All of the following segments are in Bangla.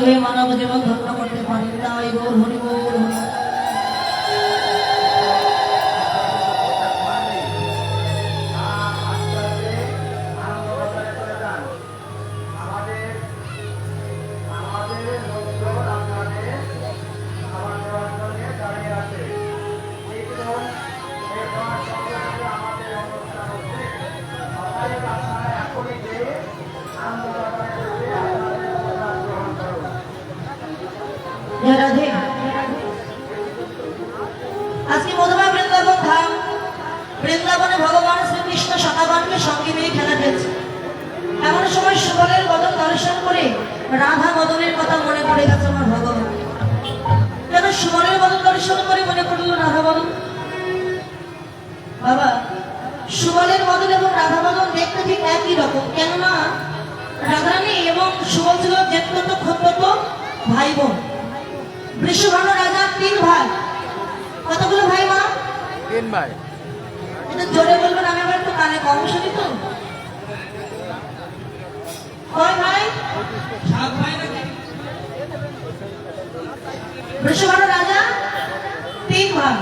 হয়ে মানব জীবন ধন্য করতে পারেন। তাই গৌর হরি বল। রাধে আজকে মধুমা বৃন্দাবন ধাম, বৃন্দাবনে ভগবান শ্রীকৃষ্ণ শতাবানকে সঙ্গে নিয়ে খেলা খেলছে। এমন সময় সুবলের বদন দর্শন করে রাধা মদনের কথা মনে পড়ে গেছে আমার ভগবান। কেন সুবলের বদন দর্শন করে মনে পড়লো রাধা মদন? বাবা, সুবলের বদন এবং রাধা মদন দেখতে ঠিক একই রকম। কেননা রাধারানী এবং সুবল ছিল জেঠতো খদ্দতো ভাই বোন। বৃষভানু রাজা 3 ভাই। কতগুলো ভাই মা? 3 ভাই। এটা জোরে বলবেন, আমি আবার একটু কানে কম শুনি তো। কয় ভাই? 7 ভাই নাকি? বৃষভানু রাজা 3 ভাই।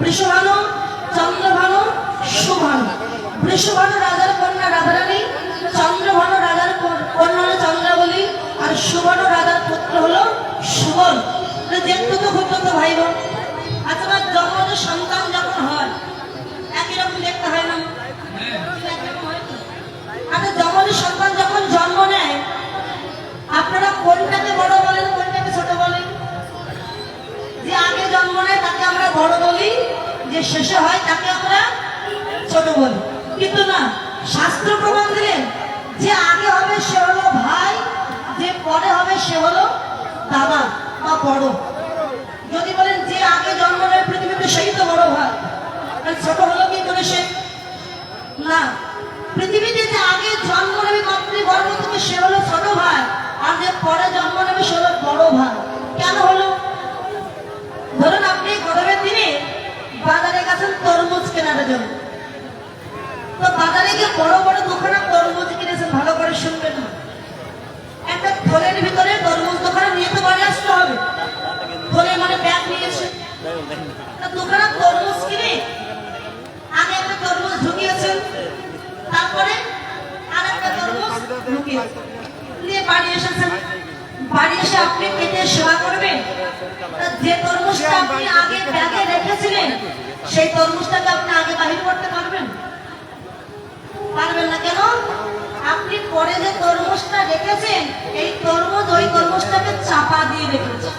বৃষভানু, চন্দ্রভানু, সুভানু। বৃষভানু রাজার কন্যা রাধারানী, চন্দ্রভানু রাজার কন্যা হলো চন্দ্রাবলী, আর সুভানু রাজার পুত্র হলো সুবল। জেঠতো খদ্দতো ভাই বোন। আচ্ছা, জমজ সন্তান যখন হয় একই রকম দেখতে হয় না? আচ্ছা, জমজ সন্তান যখন জন্ম নেয় আপনারা কোনটাকে বড় বলেন, কোনটাকে ছোট বলেন? যে আগে জন্ম নেয় তাকে আমরা বড় বলি, যে শেষে হয় তাকে আমরা ছোট বলি। কিন্তু না, শাস্ত্র প্রমাণ দিলেন যে আগে হবে সে হলো ভাই, যে পরে হবে সে হলো দাদা বা বড়। যদি বলেন যে আগে জন্ম নেয় পৃথিবীতে সেই তো বড় ভাই, ছোট হলো কি করে সে? না, পৃথিবীতে যে আগে জন্ম নেবে মাতৃগর্ভ থেকে সে হলো ছোট ভাই, আর যে পরে জন্ম নেবে সে হলো বড় ভাই। কেন হলো? ধরুন আপনি গরমের দিনে বাজারে গেছেন তরমুজ কেনার জন্য, তো বাজারে গিয়ে বড় বড় দোকানে তরমুজ কিনেছেন। ভালো করে শুনবেন না, একটা থলের ভিতরে তরমুজ দোকানে নিয়ে তো বাড়ি আসতে হবে। থলে মানে ব্যাগ নিয়েছে, দোকানে তরমুজ কিনে আগে একটা তরমুজ ঢুকিয়েছেন, তারপরে আর একটা তরমুজ ঢুকিয়েছেন, নিয়ে বাড়ি এসেছেন। বাড়ি এসে আপনি কেটে সেবা করবেন। যে তরমুজটা আপনি আগে ব্যাগে রেখেছিলেন সেই তরমুজটাকে আপনি আগে বাহির করতে পারবেন? পারবেন না। কেন? আপনি পরে যে তরমুজটা রেখেছেন এই তরমুজ ওই তরমুজটাকে চাপা দিয়ে রেখেছেন।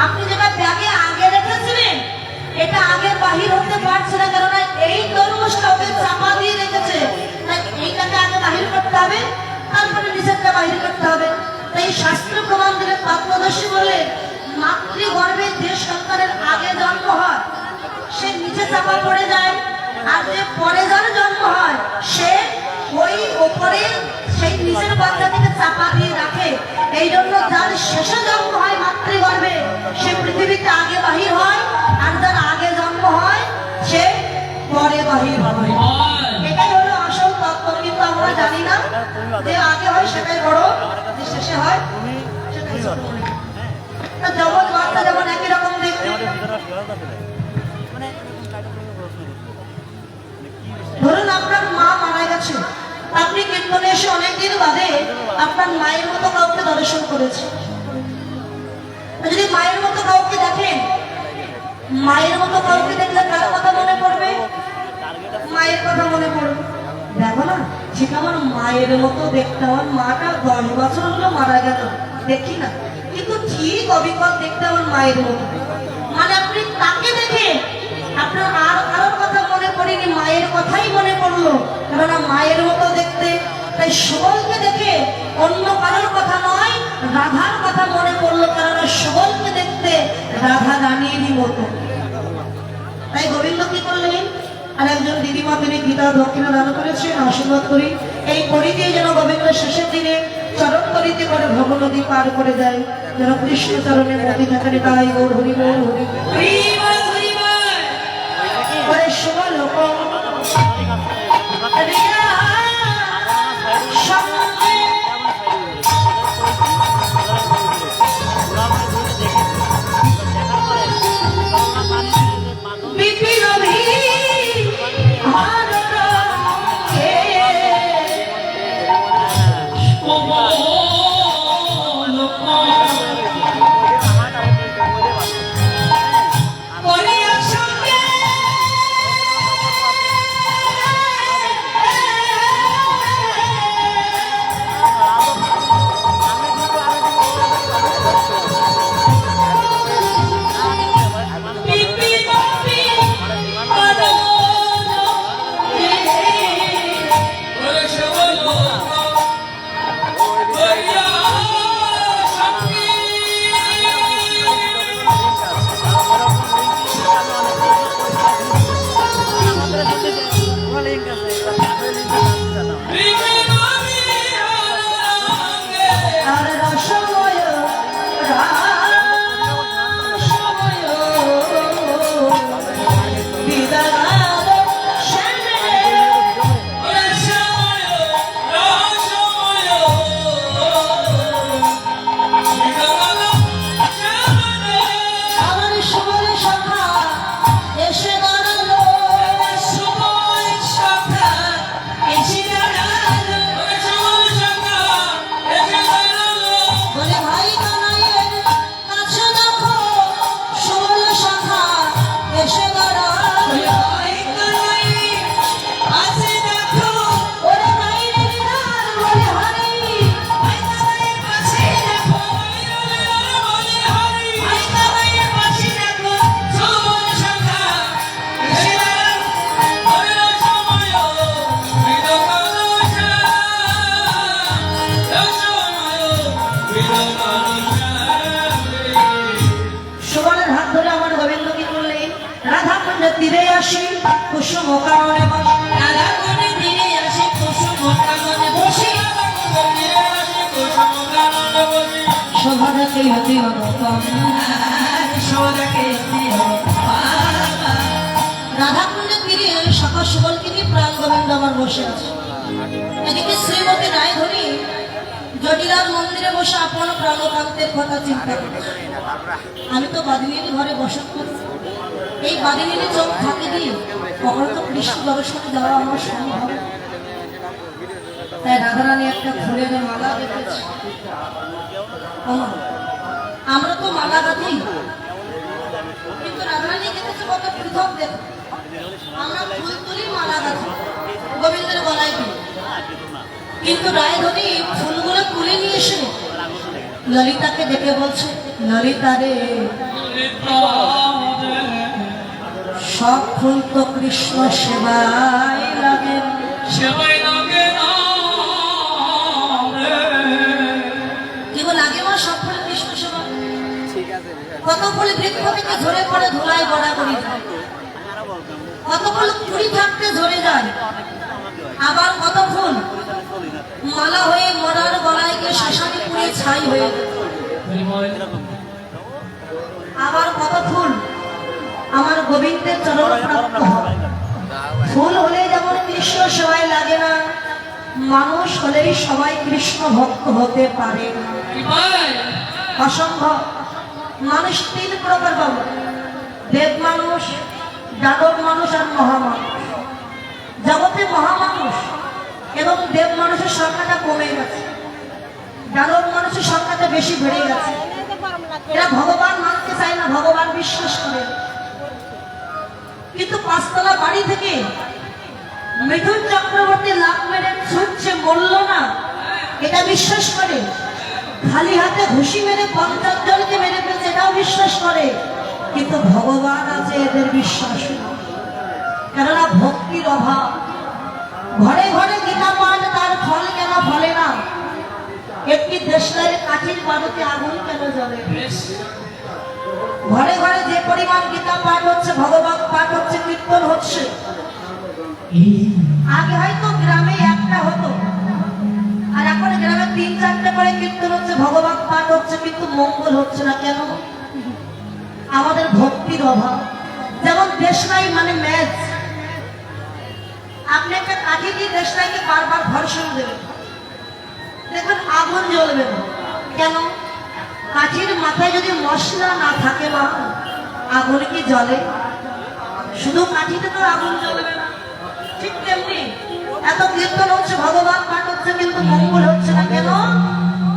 আপনি যেটা ব্যাগে আগে রেখেছিলেন এটা আগে বাহির হতে পারছে না, কেননা এই তরমুজটা ওকে চাপা দিয়ে রেখেছে। তাই এইটাকে আগে বাহির করতে হবে, তারপরে নিচেরটা বাহির করতে হবে। তাই শাস্ত্র প্রমাণ দিলে তত্ত্বদর্শী বলে মাতৃগর্ভে যে সন্তানের আগে জন্ম হয় সে নিচে চাপা পড়ে যায়, আর যে পরে যার জন্ম হয় সে ওই ওপরে সেই নিচের বাচ্চাটিকে চাপা দিয়ে রাখে। এই জন্য যার শেষে জন্ম হয় মাতৃগর্ভে সে পৃথিবীতে আগে বাহির হয়, আর যার আগে জন্ম হয় সে পরে বাহির হয়। এটাই হলো আসল তত্ত্ব। কিন্তু আমরা জানি না যে আগে হয় সেটাই বড়, যে শেষে হয় সেটাই ছোট। যেমন বাচ্চা যেমন একই রকম দেখতে। ধরুন আপনার মা মারা গেছে, আপনি কীর্তনে এসে অনেকদিন বাদে আপনার মায়ের মতো কাউকে দর্শন করেছে। যদি মায়ের মতো কাউকে দেখেন, মায়ের মতো কাউকে দেখলে কার কথা মনে পড়বে? মায়ের কথা মনে পড়বে। দেখো না, ঠিক আমার মায়ের মতো দেখতে। আমার মাটা 10 বছর হলো মারা গেল, দেখি না, কিন্তু ঠিক অবিকল দেখতে আমার মায়ের মতো। মানে আপনি তাকে দেখে আপনার আর কারোর কথা মনে পড়েনি, মায়ের কথাই মনে পড়লো, কেননা মায়ের মতো দেখতে। তাই সুবলকে দেখে অন্য কারোর কথা নয়, রাধার কথা মনে পড়লো, কেননা সুবলকে দেখতে রাধা রানীরই মতো। তাই গোবিন্দ কি করলেন? আর একজন দিদিমা তিনি গীতা দক্ষিণা দান করেছেন, আশীর্বাদ করি এই করি দিয়ে যেন গোবিন্দ শেষের দিনে চরণ করিতে করে ভগনদী পার করে যায়, যেন কৃষ্ণ চরণে মতি থাকে। তাই গৌর হরি বল, হরি হরে সুবল তীরে আসি কুসুম কাননে বসে, রাধা কুণ্ডে তীরে আসি কুসুম কাননে বসে, শোভা দেখে অতি অনুপম, রাধা কুণ্ডের তীরে সকাল সুবলকে নিয়ে প্রাণ গোবিন্দ আমার বসে আছে। এদিকে শ্রীমতী রায়ধনী জটিলার মন্দিরে বসে আপন প্রাণকান্তের কথা চিন্তা করছে। আমি তো বাদিনীর ঘরে বসত করি, এই বাদিনীর চোখ থাকে দিয়ে কখনো তো কৃষ্ণ দর্শনে যাওয়া আমার সম্ভব না। তাই রাধারানী একটা ফুলের মালা দেখেছি। আমরা তো মালা গাঁথি, কিন্তু রাধারানী দেখেছে কত পৃথক দেখো। আমরা ফুল তুলি, মালা গাঁথি গোবিন্দের গলায় দিই, কিন্তু রায়ধনী ফুলগুলো তুলে নিয়ে এসে ললিতাকে দেখে বলছে, ললিতা রে, সব ফুল তো কৃষ্ণ সেবায় লাগে, সেবাই লাগে না কি বল লাগে মা, সব ফুল কৃষ্ণ সেবা। কত ফুল বৃক্ষ থেকে ঝরে পড়ে ধুলায় গড়াগড়ি যায়, কত ফুল কুড়ি থাকতে ঝরে যায়, আবার কত ফুল মালা হয়ে মরার গলায় গিয়ে শ্মশানে পুড়ে ছাই হয়ে যায়, আবার কত ফুল আমার গোবিন্দের চরণ প্রাপ্ত হয়। ফুল হলে যেমন কৃষ্ণ সেবায় লাগে না, মানুষ হলেই সবাই কৃষ্ণ ভক্ত হতে পারে না, অসম্ভব। মানুষ তিন প্রকার পাবো, দেব মানুষ, যাদব মানুষ আর মহামানুষ। জগতে মহামানুষ এবং দেব মানুষের সংখ্যাটা কমে গেছে, যাদব মানুষের সংখ্যাটা বেশি বেড়ে গেছে। এরা ভগবান মানতে চায় না, ভগবান বিশ্বাস করে। কিন্তু পাঁচতলা বাড়ি থেকে মিঠুন চক্রবর্তী লাভ মেরে ছুটছে, মরল না, এটা বিশ্বাস করে। খালি হাতে ঘুষি মেরে 50 জনকে মেরে ফেলছে, এটাও বিশ্বাস করে। কিন্তু ভগবান আছে এদের বিশ্বাস না, কেননা ভক্তির অভাব। ঘরে ঘরে গীতা পাঠ, তার ফল কেন ফলে না? একটি দেশলাই কাঠির বাড়িতে আগুন কেন জ্বলে? ঘরে ঘরে যে পরিমাণ গীতা পাঠ হচ্ছে, ভগবান পাঠ হচ্ছে, কীর্তন হচ্ছে, আগে হয়তো গ্রামে একটা হতো, আর এখন গ্রামে 3-4টে করে কীর্তন হচ্ছে, ভগবান পাঠ হচ্ছে, কিন্তু মঙ্গল হচ্ছে না। কেন? আমাদের ভক্তির অভাব। যেমন দেশলাই মানে ম্যাচ, আপনি একটা কাঠি দিয়ে দেশলাইকে বারবার ঘর্ষণ দেবেন, দেখবেন আগুন জ্বলবে না। কেন? কাঠির মাথায় যদি মশলা না থাকে মা, আগুন কি জ্বলে? শুধু কাঠিতে তো আগুন জ্বলবে না। ঠিক তেমনি এত কীর্তন হচ্ছে, ভগবান পাঠ হচ্ছে, কিন্তু মঙ্গল হচ্ছে না। কেন?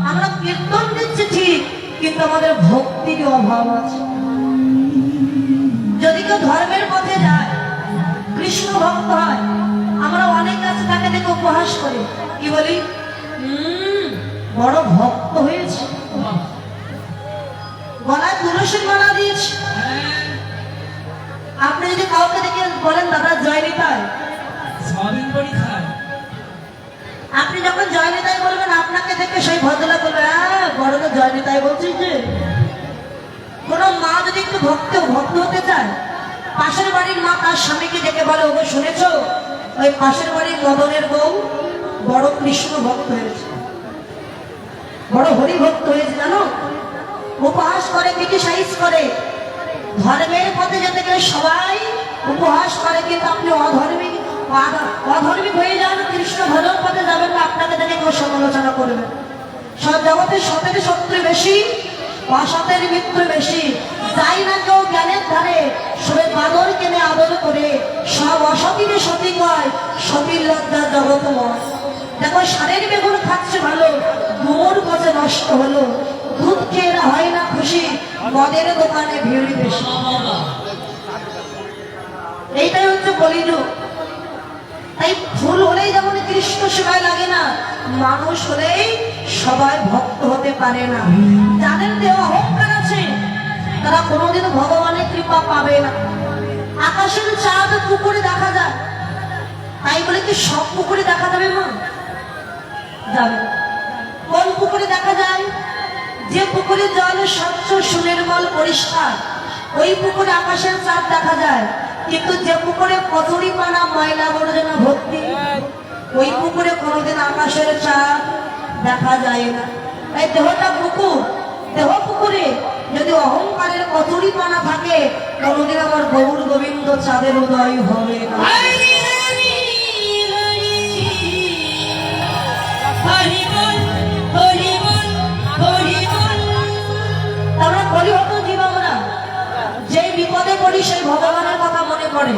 আমরা কীর্তন দিচ্ছি ঠিক, কিন্তু আমাদের ভক্তির অভাব আছে। যদি কেউ ধর্মের পথে যায়, কৃষ্ণ ভক্ত হয়, আমরা অনেক আছে তাকে দেখে উপহাস করি, কি বলি, বড় ভক্ত হয়েছে, গলায় তুলসীর মালা দিয়েছে। আপনি যদি কাউকে দেখে বলেন দাদা জয় নিতাই, আপনি যখন জয় নিতাই বলবেন, আপনাকে দেখে সেই ভদ্রলোক বলবে, বড় তো জয় নিতাই বলছিস যে। কোন মা যদি একটু ভক্ত হতে চায়, পাশের বাড়ির মা তার স্বামীকে ডেকে বলে, ওকে শুনেছ, ওই পাশের বাড়ির মদনের বউ বড় কৃষ্ণ ভক্ত হয়েছে, বড় হরি ভক্ত হয়েছে, জানো? উপহাস করে, ক্রিটিসাইজ করে। ধর্মের পথে যেতে গেলে সবাই উপহাস করে, কিন্তু আপনি অধর্মিক হয়ে যান, কৃষ্ণ ভজন পথে যাবেন না, আপনাকে দেখে কেউ সমালোচনা করবে। সব জগতে সতের শত্রু বেশি, অসতের মিত্র বেশি। যাই না কেউ জ্ঞানের ধারে, সবে বাদর কেনে আদর করে, সব অসতীরে সতী কয়, সতীর লজ্জা জগতময়। দেখো সারের বেগুন খাচ্ছে ভালো, ডুমুর গজে নষ্ট হলো, দুধ খেয়ে হয় না খুশি, মদের দোকানে ভিড় বেশি। এইটাই হচ্ছে কলিযুগ। তাই ফুল হলেই যেমন কৃষ্ণ সেবায় লাগে না, মানুষ হলেই সবাই ভক্ত হতে পারে না। যাদের দেহ অহংকার আছে, তারা কোনোদিন ভগবানের কৃপা পাবে না। আকাশের চাঁদ পুকুরে দেখা যায়, তাই বলে কি সব পুকুরে দেখা যাবে মা? যাবে। কোন পুকুরে দেখা যায়? যে পুকুরের জল স্বচ্ছ সুনির্মল পরিষ্কার, ওই পুকুরে আকাশের চাঁদ দেখা যায়। কিন্তু যে পুকুরে কচুরি পানা ময়লা আবর্জনা ভর্তি, ওই পুকুরে কোনোদিন আকাশের চাঁদ দেখা যায় না। তাই দেহটা পুকুর, দেহ পুকুরে যদি অহংকারের কচুরি পানা থাকে, কোনোদিন আমার গৌর গোবিন্দ চাঁদের উদয় হবে না। হরি হরি হরি হরি বল হরি বল হরি বল। আমরা কলিহত জীব, আমরা যেই বিপদে পড়ি সেই ভগবানের কথা মনে পড়ে,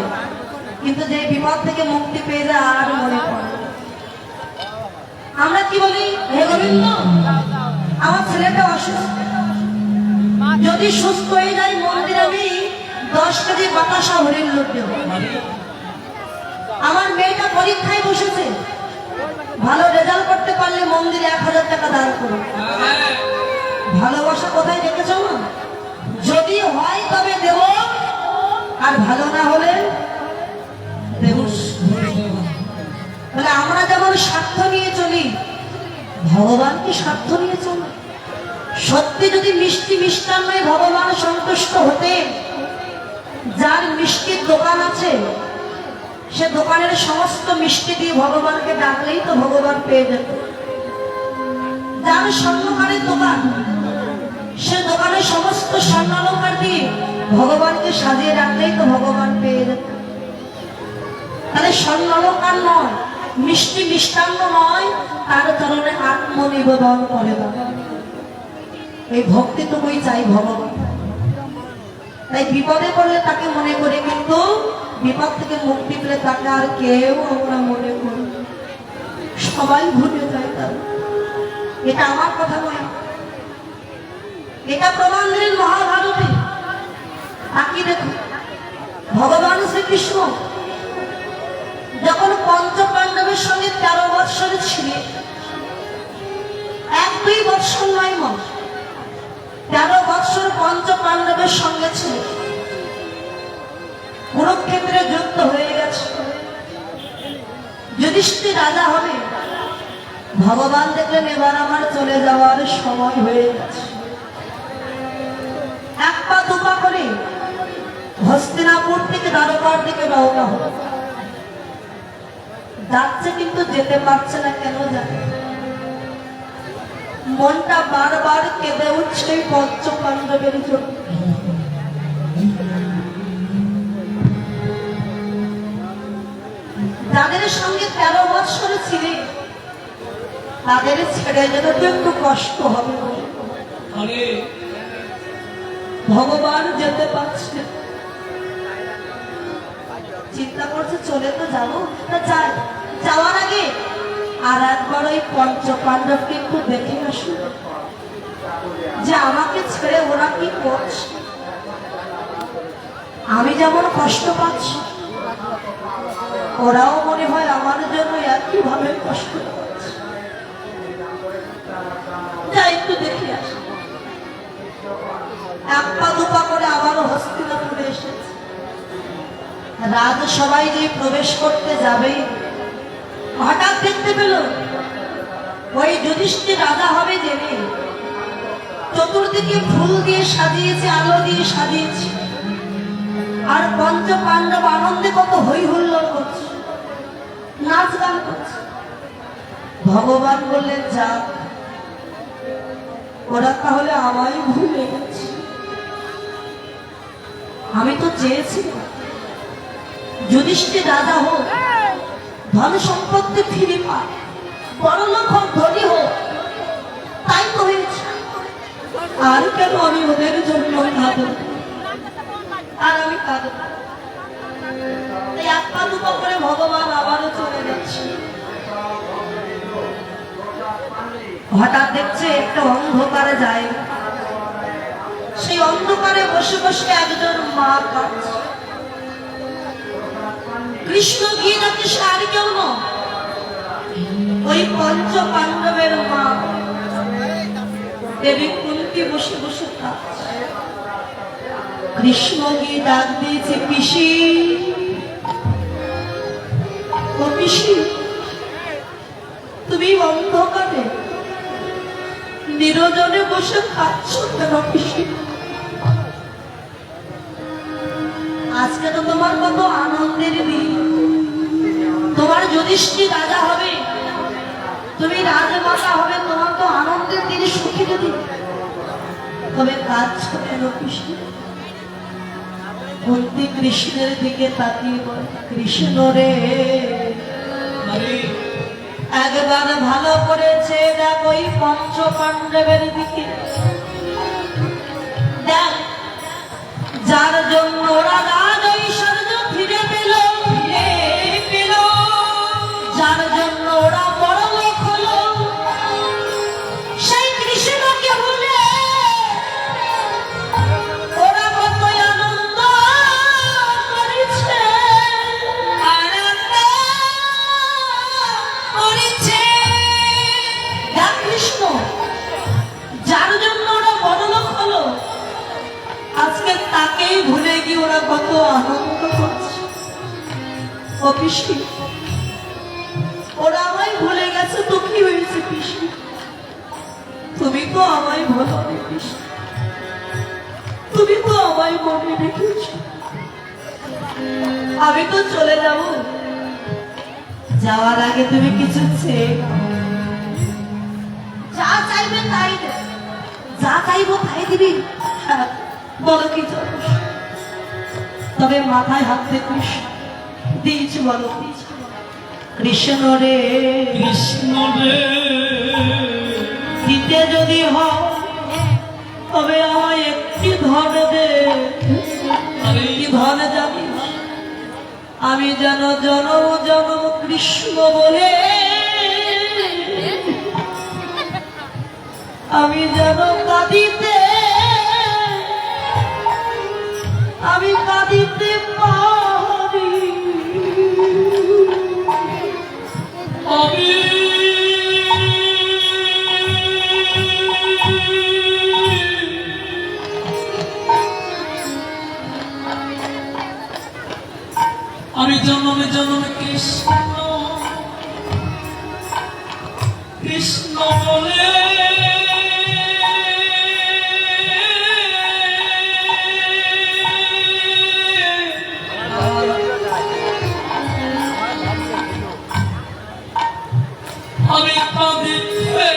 কিন্তু যে বিপদ থেকে মুক্তি পেয়ে যায় আর মনে পড়ে। আমরা কি বলি, হে গোবিন্দ আমার ছেলেটা অসুস্থ, যদি সুস্থ হয়ে যায় মন্দিরে আমি 10 কেজি বাতাসা হরিণ লোক দেব। আমার মেয়েটা পরীক্ষায় বসেছে, ভালো রেজাল্ট করতে পারলে মন্দিরে 1000 টাকা দান করো। ভালোবাসা কোথায় দেখেছো না? যদি হয় তবে দেব, আর ভালো না হলে দেব। বলে আমরা যেমন স্বার্থ নিয়ে চলি, ভগবান কি স্বার্থ নিয়ে চলে? সত্যি যদি মিষ্টি মিষ্টান্নয় ভগবান সন্তুষ্ট হতে, যার মিষ্টির দোকান আছে সে দোকানের সমস্ত মিষ্টি দিয়ে ভগবানকে ডাকলেই তো ভগবান পেয়ে যেত। যার স্বর্ণকারের দোকান, সে দোকানের সমস্ত স্বর্ণালঙ্কার দিয়ে ভগবানকে সাজিয়ে রাখলেই তো ভগবান পেয়ে যেত। তাহলে স্বর্ণালঙ্কার নয়, মিষ্টি মিষ্টান্ন নয়, তার চরণে আত্মনিবেদন করে বাবা। এই ভক্তিটুকুই চাই ভগবান। তাই বিপদে পড়লে তাকে মনে করি, কিন্তু বিপদ থেকে মুক্তি পেলে তাকে আর কেউ আমরা মনে করি, সবাই ভুলে যায় তার। এটা আমার কথা নয়, এটা প্রমাণ দিলেন মহাভারতে। তাকিয়ে দেখুন, ভগবান শ্রীকৃষ্ণ যখন পঞ্চ পাণ্ডবের সঙ্গে 13 বৎসরে ছিলেন, 1-2 বৎসর নয় মাস, 13 বৎসর পঞ্চ পাণ্ডবের সঙ্গে ছিলেন। কুরুক্ষেত্রে যুদ্ধ হয়ে গেছে, যুধিষ্ঠির রাজা হবে। ভগবান দেখলেন এবার আমার চলে যাওয়ার সময় হয়ে গেছে। 1 পা 2 পা করে হস্তিনাপুর থেকে দ্বারকার দিকে রওনা হলো। যাচ্ছে কিন্তু যেতে পারছে না, কেন জানে? মনটা বারবার কেঁদে উঠছে পঞ্চ পাণ্ডবের জন্য। যাদের সঙ্গে 13 বৎসর ছিলেন, তাদের ছেড়ে যেতে তো একটু কষ্ট হবে। ভগবান যেতে পারছে, চিন্তা করছে চলে তো যাবো, যাওয়ার আগে আর একবার ওই পঞ্চ পাণ্ডবকে একটু দেখে আসুন, যে আমাকে ছেড়ে ওরা কি করছে। আমি যেমন কষ্ট পাচ্ছি, ওরাও মনে হয় আমার জন্য একইভাবে কষ্ট পাচ্ছে। যা একটু দেখে আসি। 1 পা 2 পা করে আবারও হস্তিনাপুরে এসেছে। রাজসভায় যে প্রবেশ করতে যাবে, হঠাৎ দেখতে পেল ওই যুধিষ্ঠির রাজা হবে জেনে চতুর্দিকে ফুল দিয়ে সাজিয়েছে, আলো দিয়ে সাজিয়েছে, আর পঞ্চ পাণ্ডব আনন্দে কত হই হুল্লোড় করছে, নাচ গান করছে। ভগবান বললেন যা, ওরা তাহলে আমায় ভুলে গেছে। আমি তো চেয়েছি যুধিষ্ঠির রাজা হোক, ধন সম্পত্তি ফিরে পায়, বড়লোক হোক, ধনী হোক, তাই তো হয়েছে। আর কেন আমি ওদের জন্য কাঁদব? আর আমি কাঁদব? 1 পা 2 পা করে ভগবান আবারও চলে যাচ্ছে। হঠাৎ দেখছে একটা অন্ধকারে যায়, সেই অন্ধকারে বসে বসে একজন মা কাঁদছে। কৃষ্ণ গিয়ে যাচ্ছে, আর কেউ নয়, ওই পঞ্চ পাণ্ডবের মা দেবী কুন্তি বসে বসে কাঁদছে। কৃষ্ণ গিয়ে ডাক দিয়েছে, পিসি ও পিসি, তুমি অন্ধকারে নিরজনে বসে কাঁদছ কেন পিসি? আজকে তো তোমার কত আনন্দের দিন, তোমার যুধিষ্ঠির রাজা হবে, তুমি রাজমাতা হবে, তোমার তো আনন্দের দিন, সুখী দিন। তবে কাজ করে কৃষ্ণ, কুন্তি কৃষ্ণের দিকে তাকিয়ে বলে, কৃষ্ণ রে একবার ভালো করেছে দেখ ওই পঞ্চ পাণ্ডবের দিকে, দেখ যার জন্য ওরা রাজ ঐশ্বর্য ফিরে পেল, যার জন্য ওরা বড় লোক হলো, সেই কৃষ্ণকে ভুলে ওরা কত আনন্দ করেছে, আনন্দ করেছে। দেখ কৃষ্ণ যার জন্য ওরা বড় লোক হলো, আজকে তাকেই ভুলে গিয়ে ওরা কত আনন্দ করছে। ও পিসি, ওরা আমায় ভুলে গেছে তো কি হয়েছে পিসি, তুমি তো আমায় ভুলো নি পিসি, তুমি তো আমায় মনে রেখেছ। আমি তো চলে যাব, যাওয়ার আগে তুমি কিছু চেয়ে যা চাইবে তাই দে, যা চাইবো তাই দিবি। হ্যাঁ, বলো কি চাও? তবে মাথায় হাত দেখিস, দিয়েছি বলো দিয়েছি। কৃষ্ণ রে কৃষ্ণ রে দিতে যদি হয় তবে আমায় একটি ধন দে। কি ধন জানিস? আমি যেন জনম জনম কৃষ্ণ বলে, আমি যেন কাঁদিতে, আমি কাঁদিতে পারি। আমি আমি জন্মে জন্মে কৃষ্ণ কৃষ্ণ বলে আমি কাঁদিতে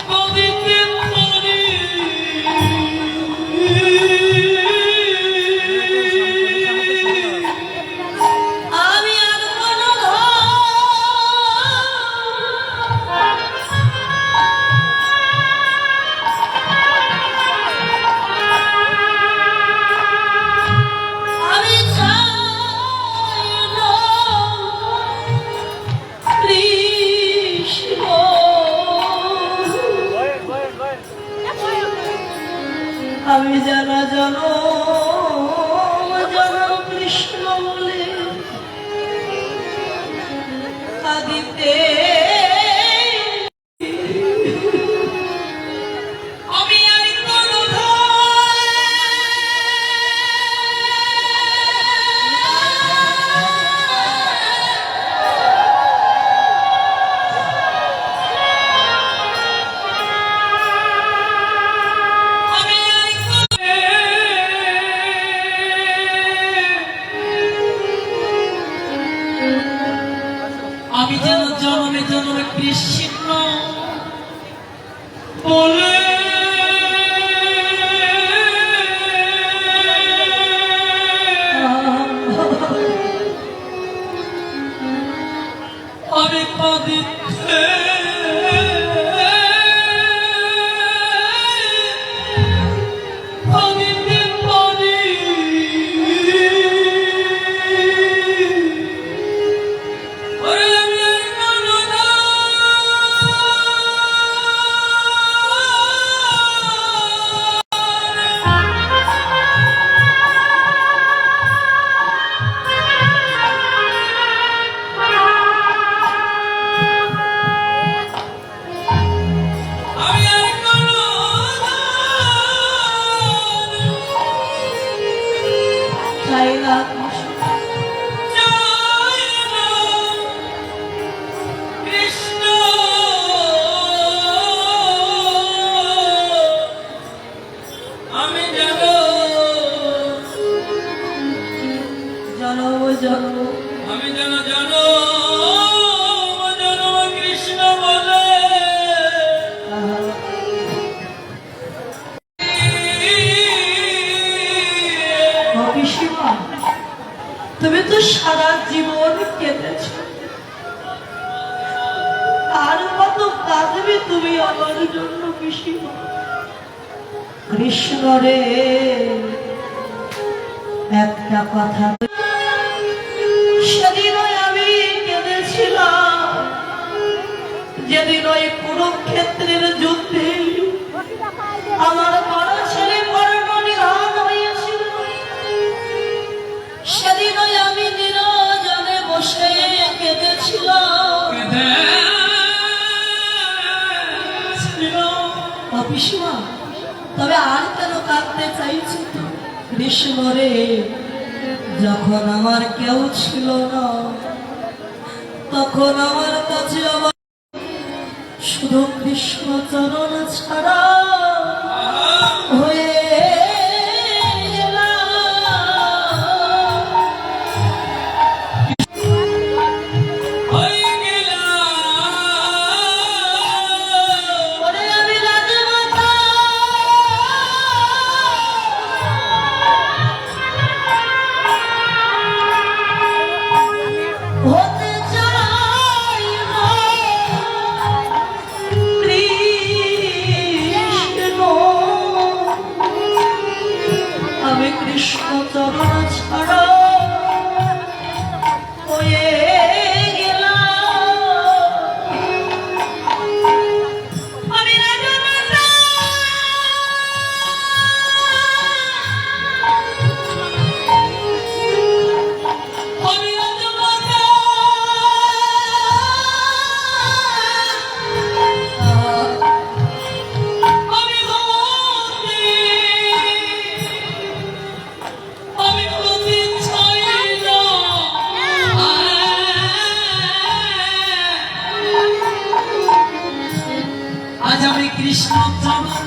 কাঁদিতে পারি। আমি আর কোনো আমি চাই না কৃষ্ণ, আমি যেন জনম জনম কৃষ্ণ বলে কাঁদিতে। আমি আর কোনো আমি আর আমি যেন জন্মে জন্মে কৃষ্ণ বলে আমি কাঁদিতে কাঁদিতে পারি। ওরে আমি আর কোনো কাঁদবে তুমি আমার জন্য পিসিমা। কৃষ্ণ রে একটা কথা, সেদিন আমি কেঁদেছিলাম যেদিন ওই কুরুক্ষেত্রের যুদ্ধে আমার বড় ছেলে কর্ণনিধন হয়েছিল। সেদিন আমি নিরজনে বসে কেঁদেছিলাম। পিসিমা, তবে আর কেন কাঁদতে চাইছি তো? কৃষ্ণ রে, যখন আমার কেউ ছিল না তখন আমার কাছে আমার শুধু কৃষ্ণ চরণ ছাড়া হয়ে হতে চাই না কৃষ্ণ, আমি কৃষ্ণ চরণ ছাড়া হয়ে গেলাম। আমি রাজমাতা, আমি রাজমাতা, আমি বন্দী, আমি প্রতি চাই না। আজ আমি কৃষ্ণ চরণ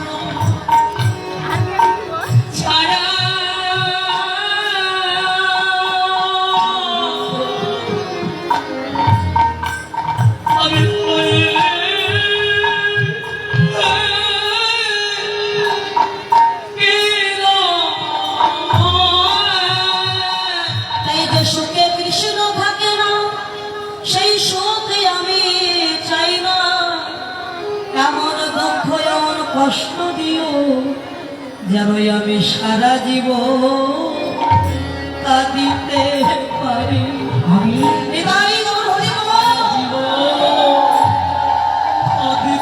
ছাড়া আমি এই যে সুখে কৃষ্ণ থাকে না, সেই সুখে আমি চাই না। এমন দুঃখ এমন কষ্ট দিও যেন আমি সারা জীবন কাঁদিতে পারি। আমি নিতাই গৌর হরি বল। আমি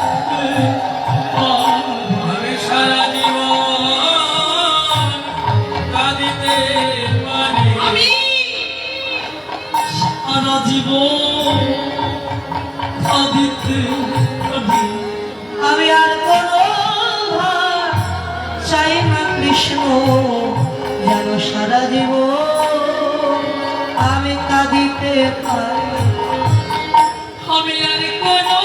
সারা জীবন কাঁদিতে পারি। আমি সারা জীবন কাঁদিতে পারি। আমি আর কোনো ভার চাই না কৃষ্ণ, যেন সারা জীবন আমি কাঁদিতে পারি। আমি আর কোনো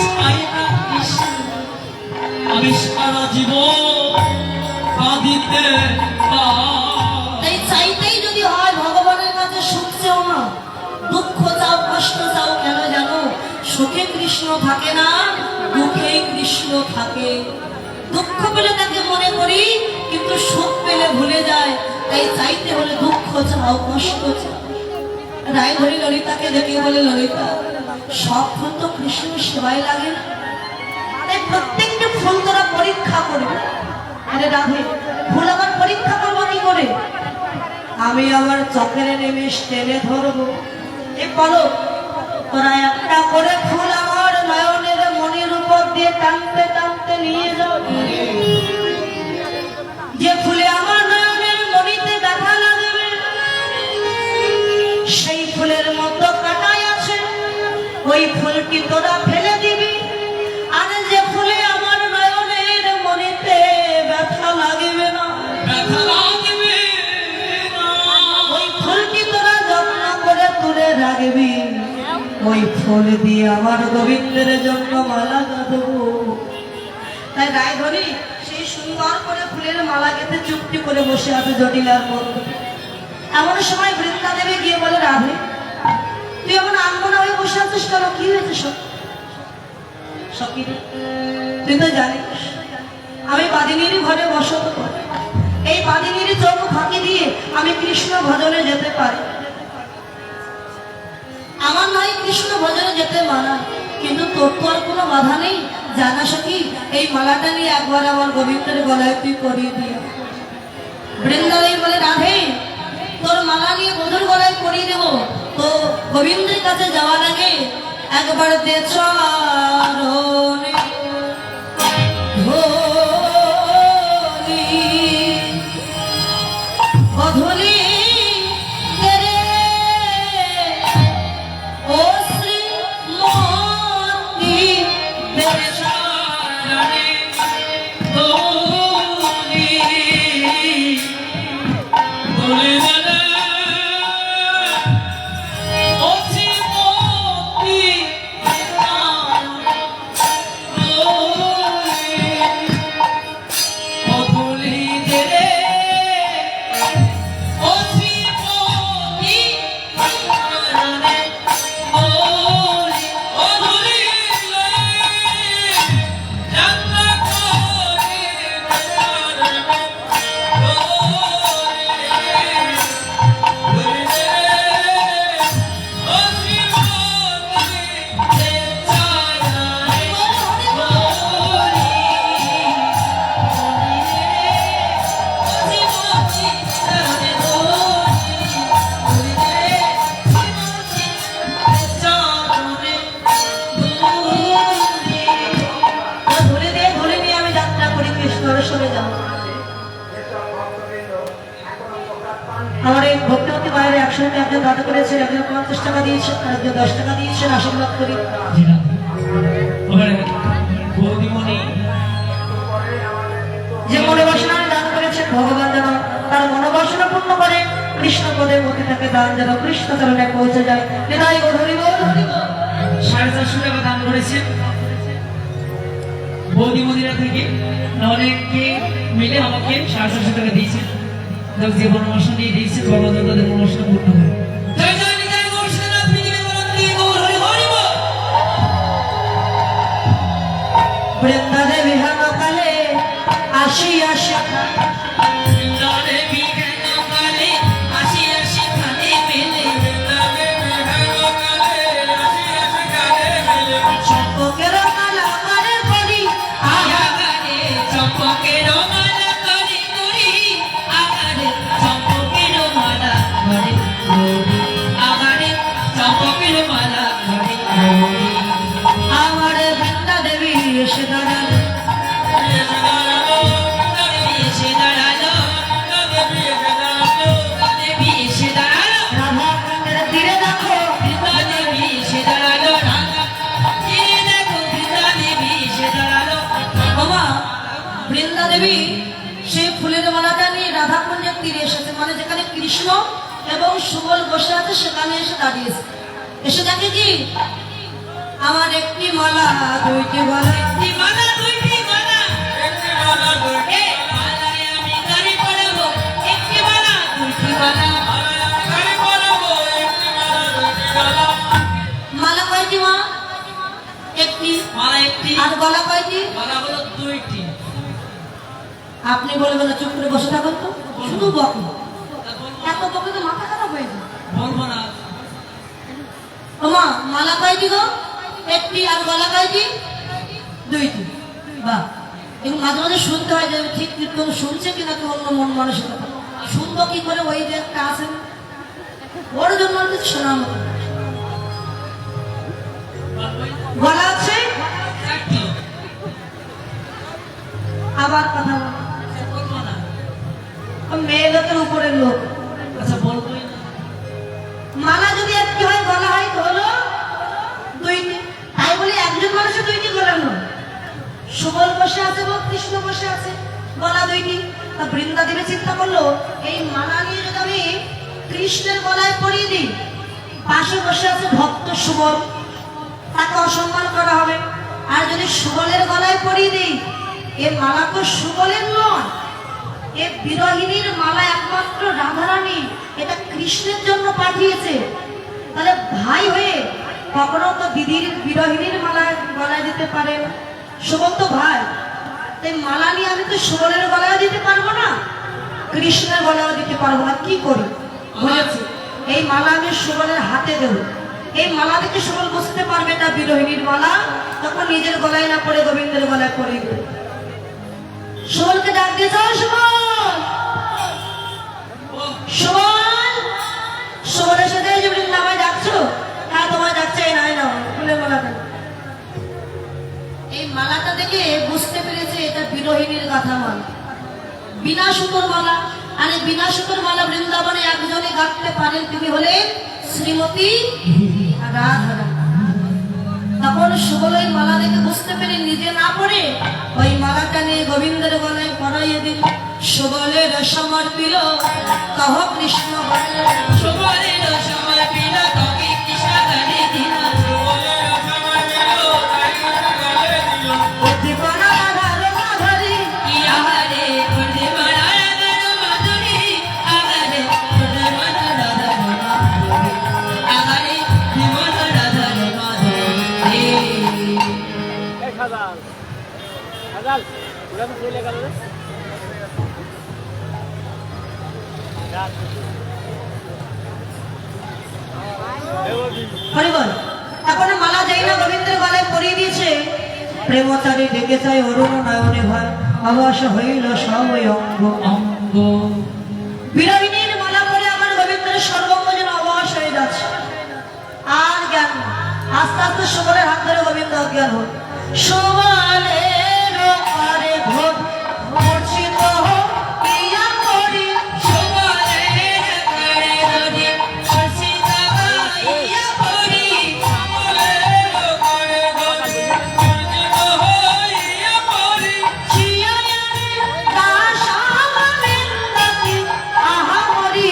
চাই না কৃষ্ণ, আমি সারা জীবন কাঁদিতে পারি। তাই চাইতেই যদি হয় ভগবানের কাছে সুখ চাও না, দুঃখ চাও, কষ্ট চাও, কেন জানো? সুখে কৃষ্ণ থাকে না, দুঃখেই কৃষ্ণ থাকে। দুঃখ পেলে তাকে মনে করি, কিন্তু সুখ পেলে ভুলে যায়। তাই চাইতে হলে দুঃখ চাও, কষ্ট চাও। রায় ধরি ললিতাকে দেখে বলে, ললিতা, সব ফুল তো কৃষ্ণের সেবায় লাগে না, তাই প্রত্যেকটা ফুল তোরা পরীক্ষা করবে। আরে রাধে, ফুল আবার পরীক্ষা করবো কি করে? আমি আমার চোখের নিমিষ টেনে ধরবো। এ বলো, তোরা একটা করে ফুল আমার নয়নের মনির উপর দিয়ে টানতে টানতে নিয়ে যাও। যে ফুলে আমার নয়নের মনিতে দেখা লাগবে, সেই ফুলের মতো কাটাই আছে, ওই ফুলটি তোরা ফেলে দিবি। আর যে ফুলে আমার নয়নের মনিতে ব্যথা লাগবে না, ব্যথা লাগবে না। ওই ফুলটি তোরা যত্ন করে তুলে রাখবি। ওই ফুল দিয়ে আমার গোবিন্দের জন্য মালা গাঁথবো। তাই রায় ধরি সেই সুন্দর করে ফুলের মালা গেঁথে চুপটি করে বসে আছে জটিলার মধ্যে। এমন সময় বৃন্দা দেবী গিয়ে বলে, রাধে, তুই এমন আনমনা হয়ে বসে আছিস কেন? কি হয়েছে সখী রে? তুই তো জানিস আমি বাদিনীর ঘরে বসত করি। এই বাদিনীর চোখ ফাঁকি দিয়ে আমি কৃষ্ণ ভজনে যেতে পারি। আমার নয় কৃষ্ণ ভজনে যেতে মানা, কিন্তু তোর তো আর কোনো বাধা নেই। জানা সখী, এই মালাটা নিয়ে একবার আমার গোবিন্দের গলায় তুই পরিয়ে দিয়ে। বৃন্দাবতী বলে, রাধে তোর মালা নিয়ে বধুর গলায় পরিয়ে দেবো, তো গোবিন্দের কাছে যাওয়ার আগে একবার দে চরণে ধরি অধুলি তেরে ও শ্রীমতী দেবে চরণে ধরি ধরি রে অতি মতি অধুলি রে অতি মতি চরণে ধরি অধুলি যাত্রা করে চরণে ধরে দে, ধরে নিয়ে আমি যাত্রা করি কৃষ্ণর সরে যাও। আমার এই ভক্তিমতী মায়ের একসঙ্গে একজন দাদা করেছেন, একজন 50 টাকা দিয়েছেন, একজন 10 টাকা দিয়েছেন, আশীর্বাদ করি। ওখানে বৌদিমণি যে মনোবাসনা দান করেছেন, ভগবান যেন তার মনোবাসনা পূর্ণ করে, কৃষ্ণ পদের মধ্যে থাকে দান যেন কৃষ্ণ চরণে পৌঁছে যায়। হৃদয় গো ধরিব ধরিব। 450 টাকা দান করেছেন বৌদিমণিরা থেকে, অনেককে মিলে আমাকে 450 টাকা দিয়েছেন। দেখ যে মনোবাসনা দিয়ে দিয়েছে, ভগবান তাদের মনোবাসনা পূর্ণ হয়। জয় জয় নিতাই গৌর সেনাথ, পৃথিবী বরন্তি গৌর হরি হরি বল। বৃন্দারে বিহান কালে আসি আসি বৃন্দারে বিকেল কালে আসি আসি খালি পেলে চম্পকের মালা মারে করি আগারে চম্পকের মালা করে করি আগারে চম্পকের মালা করে করি আগারে চম্পকের মালা করে করি আমার বৃন্দা দেবী এসে দাঁড়ালো। এসে দাঁড়ালো দেবী এসে দাঁড়ালো রাধা কুণ্ডের তীরে দেখো বৃন্দা দেবী এসে দাঁড়ালো রাধা তীরে দেখো বৃন্দা দেবী এসে দাঁড়ালো বাবা, বৃন্দা দেবী সেই ফুলের মালাটা নিয়ে রাধা কুণ্ডের তীরে এসেছে, মানে যেখানে কৃষ্ণ এবং সুবল বসে আছে সেখানে এসে দাঁড়িয়েছে। এসে দেখে কি, আমার একটি মালা দুইটি মালা, একটি মালা দুইটি মালা এ মালায় আমি গাড়ি পড়াবো একটি মালা দুইটি মালা মালা কয়টি মা? একটি। মালা একটি, আর গলা কয়টি? মালা হলো 2টি। আপনি বলবেন না, চুপ করে বসে থাকুন তো, শুধু বকো, এত বকে তো মাথা খারাপ হয়ে যায়। বলবো না, ও মা, মালা কয়টি গো? একটি। আর গলা কয়টি? দুইটি। বাহ, এবং মাঝে মাঝে শুনতে হয় যে ঠিক কীর্তন শুনছে কিনা, কি অন্য মন মানসিকতা শুনবো কি করে, ওই যে একটা আছে না, ওর জন্য আর কিছু শোনা মতো না। গলা আছে, 4টি। আবার কথা বলো। বলবো না, ও মেয়ে লোকের উপরের লোক। আচ্ছা বলবোই না। মালা যদি একটি হয়, গলা হয় তো হলো দুইটি। তাই বলি একজন মানুষের দুইটি গলা নয়, সুবল বসে আছে এবং কৃষ্ণ বসে আছে, গলা দুইটি। তা বৃন্দা দেবী চিন্তা করলো, এই মালা নিয়ে যদি আমি কৃষ্ণের গলায় পরিয়ে দিই, পাশে বসে আছে ভক্ত সুবল, তাকে অসম্মান করা হবে। আর যদি সুবলের গলায় পরিয়ে দিই, এ মালা তো সুবলের নয়, এ বিরোহিনীর মালা, একমাত্র রাধারানী এটা কৃষ্ণের জন্য পাঠিয়েছে। তাহলে ভাই হয়ে কখনো তো দিদির বিরোহিনীর মালা গলায় দিতে পারে না, সুবল তো ভাই, তাই মালা নিয়ে আমি তো সুবলের গলায় দিতে পারবো না, কৃষ্ণের গলায় দিতে পারবো না। কি করি? বুঝেছি, এই মালা আমি সুবলের হাতে দেব, এই মালা দেখে সুবল বুঝতে পারবে এটা বিরোহিনীর মালা, তখন নিজের গলায় না পড়ে গোবিন্দের গলায় পড়ে দিল। সুবলকে ডাক দিয়ে যাও, সুবল, সুবল, সুবল এসে দেয় যে আমায় ডাকছো? হ্যাঁ তোমায় ডাকছে, এই নাই নাও ফুলের মালাটা। এই মালাটা দেখে বুঝতে পেরেছে এটা বিরোহিনীর গাঁথা মালা, বিনা সুতোর মালা। আর এই বিনা সুতোর মালা বৃন্দাবনে একজনে গাঁথতে পারেন, তিনি হলেন শ্রীমতী রাধা। তখন সুবল ওই মালা দেখে বুঝতে পেরে নিজে না পড়ে ওই মালাটা নিয়ে গোবিন্দের গলায় পরাইয়ে দিল। সুবলের সমর্পিল কহ কৃষ্ণ বলে, সুবলের সমর্পিল কবি কৃষ্ণ গানে দিল। সুবলের সমর্পিল গানে দিল। উদ্দীপনা রাধার মাধুরী, আহারে উদ্দীপনা রাধার মাধুরী, আহারে উদ্দীপনা রাধার মাধুরী, আহারে উদ্দীপনা রাধার মাধুরী। হাজাল ওরা তো চলে গেল রে হরিবল। এখন মালা যাই না গোবিন্দের গলায় পরিয়ে দিয়েছে, প্রেমচারী ডেকে চাই অরুণ নয়নে ভাই, আবাস হইল সবই অঙ্গ অঙ্গ বিরোহিনীর মালা পরে আমার গোবিন্দের সর্বঙ্গ যেন অবাস হয়ে যাচ্ছে। আর জ্ঞান না। আস্তে আস্তে সুবলের হাত ধরে গোবিন্দ অজ্ঞান হল। সুবলের পরে ভোগ মূর্ছিত হইয়া পড়ি, সুবলের করে ধরি মূর্ছিত হইয়া পড়ি, সুবলের করে ধরি মূর্ছিত হইয়া পড়ি। চিয়য়ানি দাসামৃন্দাতি আহা মরি,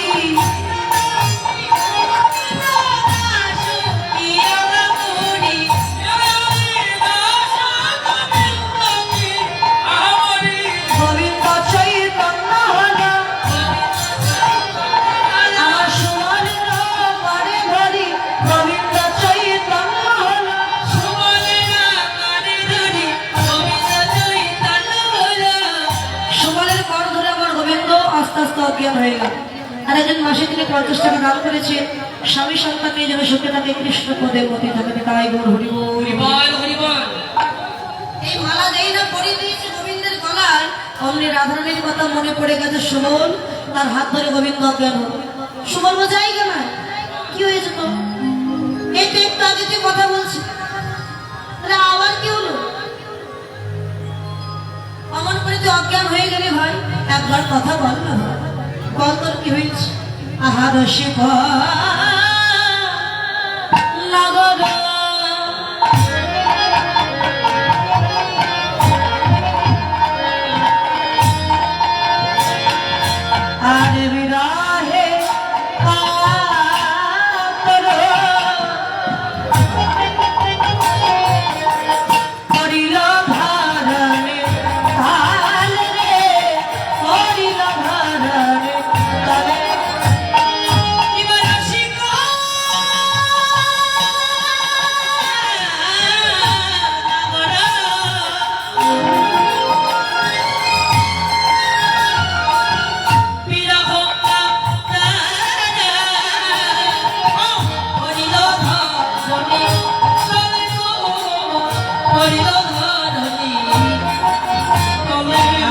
গোবিন্দ চৈতন্য হল আমার সুবলের পরে ধরি, গোবিন্দ চৈতন্য হল। সুবলের পর ধরে আমার গোবিন্দ আস্তে আস্তে অজ্ঞান হয়ে গেল। আর একজন মাসে তিনি 50 টাকা দান করেছেন, স্বামী সন্তান নিয়ে যেন সুখে থাকে, কৃষ্ণ পদে মতি থাকে, তাই গৌর হরি বল। এই মালা যেই না পরিয়ে দিয়েছে গোবিন্দের গলায়, অমনি রাধারানীর কথা মনে পড়ে গেছে। সুবল তার হাত ধরে গোবিন্দ অজ্ঞান হল। সুবল বোঝাই গেল, কি হয়েছে তো? এই তো একটু আগে তুই কথা বলছি, তাহলে আবার কি হলো? অমন করে তুই অজ্ঞান হয়ে গেলি ভাই, একবার কথা বল না, বল তোর কি হয়েছে? আহার শিব নগর আর বিরাহে কাতর করিল ধারণে তাল রে, করিল ধারণে তালে।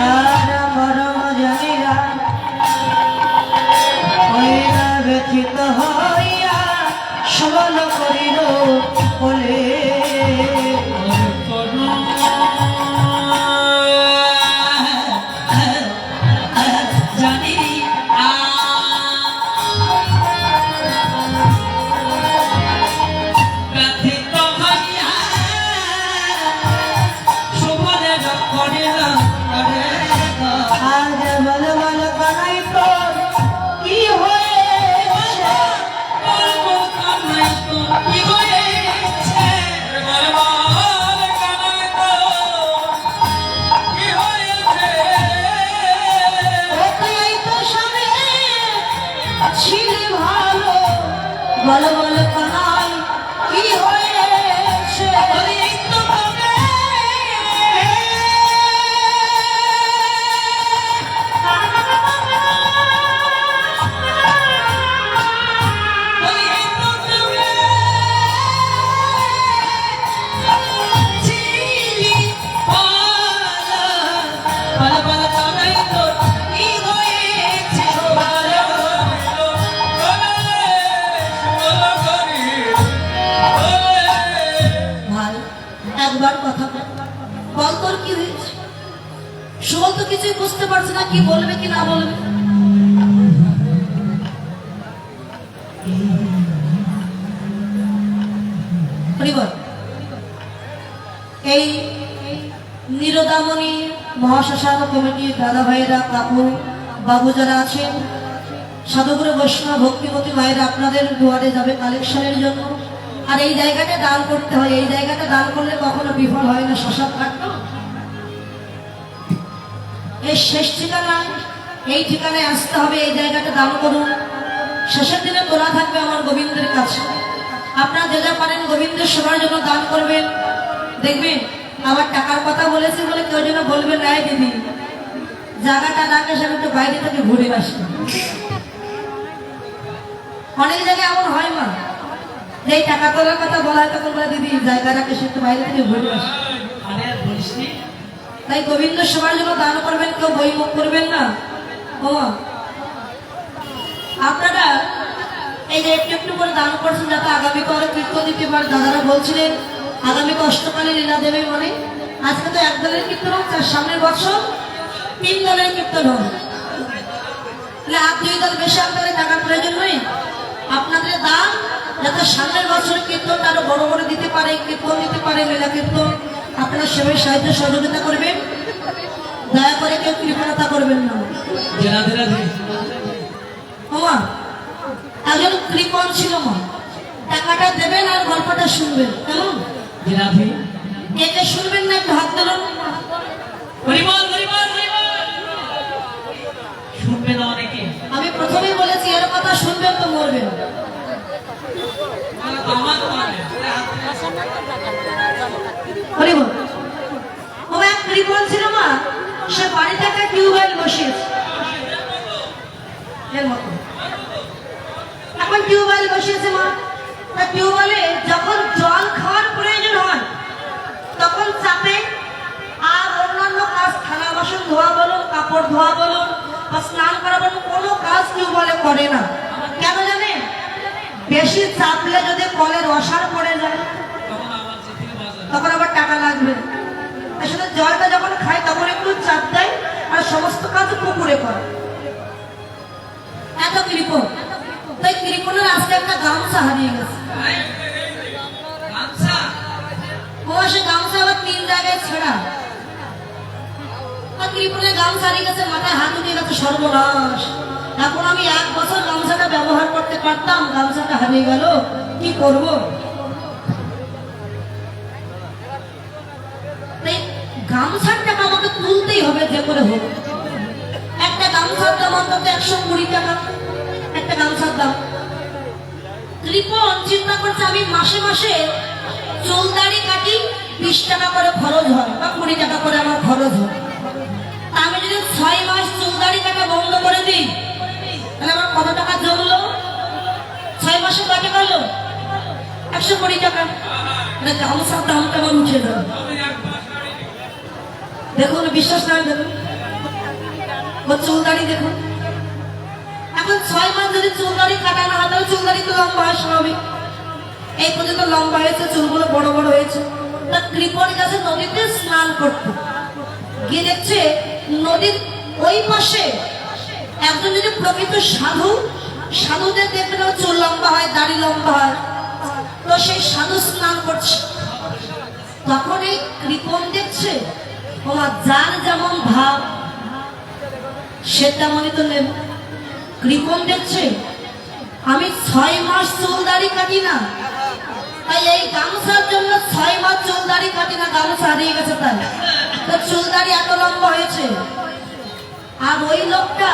আর মরম জানিয়া হইয়া ব্যথিত হইয়া সুবল করিল বলে, জানি ব্যথিত হইয়া সুবলের করিল আজ বল বল কানাই তোর কি হয়েছে? কি হয়েছে? ও তুই তো স্বামী ছিলি ভালো, বল বল কানাই কি হয়েছে? একবার কথা বল। বল তোর কি হয়েছে? সুবল তো কিছুই বুঝতে পারছে না কি বলবে কি না বলবে। হরিবল। এই নিরোদামণি মহাশ্মশান কমিটির দাদা ভাইয়েরা, কাকু বাবু যারা আছেন, সাধুগুরু বৈষ্ণব ভক্তিমতী ভাইয়েরা আপনাদের দুয়ারে যাবে কালেকশনের জন্য। আর এই জায়গাটা দান করতে হয়, এই জায়গাটা দান করলে কখনো বিফল হয় না। শ্মশান ঘাট তো এই শেষ ঠিকানায়, এই ঠিকানায় আসতে হবে, এই জায়গাটা দান করুন। শেষের দিনে তোলা থাকবে আমার গোবিন্দের কাছে। আপনারা যে যা পারেন গোবিন্দের সেবার জন্য দান করবেন। দেখবেন আমার টাকার কথা বলেছি বলে কেউ যেন বলবেন নাই দিদি জায়গাটা রাখে সে একটু বাইরে থেকে ঘুরে আসে। অনেক জায়গায় এমন হয় মা, যে এই টাকা তোলার কথা বলা হয় তখন বলে দিদি জায়গা রাখে সে একটু বাইরে থেকে ঘুরে আসে। আরে আর বলিস নি। তাই গোবিন্দ সেবার জন্য দান করবেন, কেউ বই মুখ করবেন না। ও মা, আপনারা এই যে একটু একটু করে দান করছেন যাতে আগামী করে কীর্তন দিতে পারে। দাদারা বলছিলেন আগামী অষ্টকালী লীলা দেবে, মানে আজকে তো এক দলের কীর্তন হচ্ছে, আর সামনের বছর 3 দলের কীর্তন হবে। তাহলে আর 2 দল বেশি আপনাদের টাকার প্রয়োজন নেই। আপনাদের দান যাতে সামনের বছর কীর্তন আরো বড় বড় দিতে পারে, কীর্তন দিতে পারে, লীলা কীর্তন। আপনারা সেভাবে সাহায্য সহযোগিতা করবেন, দয়া করে কেউ কৃপণতা করবেন না। রাধে রাধে। মা একজন কৃপণ ছিল মা, টাকাটা দেবেন আর গল্পটা শুনবেন, কেমন? রাধে। একে শুনবেন না একটু হাত তুলুন। হরিবল হরিবল হরিবল। শুনবে না অনেকে। আমি প্রথমেই বলেছি এর কথা শুনবেন তো মরবেন। আমার হরিবল। ও এক কৃপণ ছিল মা, সে বাড়িতে একটা টিউবওয়েল বসিয়েছে এর মতো। এখন টিউবওয়েল বসিয়েছে মা, তা টিউবওয়েলে যখন জল খাওয়ার প্রয়োজন হয় তখন চাপে, আর অন্যান্য কাজ থালা বাসন ধোয়া বলুন, কাপড় ধোয়া বলুন বা স্নান করা বলুন, কোনো কাজ টিউবওয়েলে করে না। কেন জানেন? বেশি চাপলে যদি কলের অসার পড়ে যায় তখন আবার টাকা লাগবে। আসলে জলটা যখন খায় তখন একটু চাপ দেয় আর সমস্ত কাজ পুকুরে করে। এত কৃপণ। তাই কৃপণের আজকে একটা গামছা হারিয়ে গেছে। ও সে গামছা আবার 3 জায়গায় ছেঁড়া। কৃপণের গামছা হারিয়ে গেছে, মাথায় হাত উঠে গেছে, সর্বনাশ। এখন আমি 1 বছর গামছাটা ব্যবহার করতে পারতাম, গামছাটা হারিয়ে গেল, কি করব? তাই গামছার টাকা আমাকে তুলতেই হবে যে করে হোক। একটা গামছার দাম অন্তত 120 টাকা, একটা গামছার দাম। কৃপণ চিন্তা করছে আমি মাসে মাসে চুল দাড়ি কাটি, 20 টাকা করে খরচ হয় বা 20 টাকা করে আমার খরচ হয়। আমি যদি 6 মাস চুল দাড়ি কাটা বন্ধ করে দিই তাহলে আমার কত টাকা জমলো? 6 মাসে কত গেলো? 120 টাকা। গামছার দামটা আমার উঠে যাবে। দেখুন, বিশ্বাস না দেখুন, ও চুল দাড়ি দেখুন। এখন 6 মাস যদি চুল দাড়ি কাটা না হয় তাহলে চুল দাড়ি তো লম্বা হয় স্বাভাবিক। এই পর্যন্ত লম্বা হয়েছে, চুলগুলো বড় বড় হয়েছে। তা কৃপণ গেছে নদীতে স্নান করতে, গিয়ে দেখছে নদীর ওই পাশে একজন যদি প্রকৃত সাধু, সাধুদের দেখবেন চুল লম্বা হয়, দাড়ি লম্বা হয়, তো সেই সাধু স্নান করছে। তখন এই কৃপণ দেখছে যার যেমন ভাব সে তেমনই তো নেব। কৃপণ দেখছে আমি 6 মাস চুল দাড়ি কাটি না, তাই এই গামছার জন্য 6 মাস চুল দাড়ি কাটি না, গামছা হারিয়ে গেছে, তাই তো চুল দাড়ি এত লম্বা হয়েছে। আর ওই লোকটা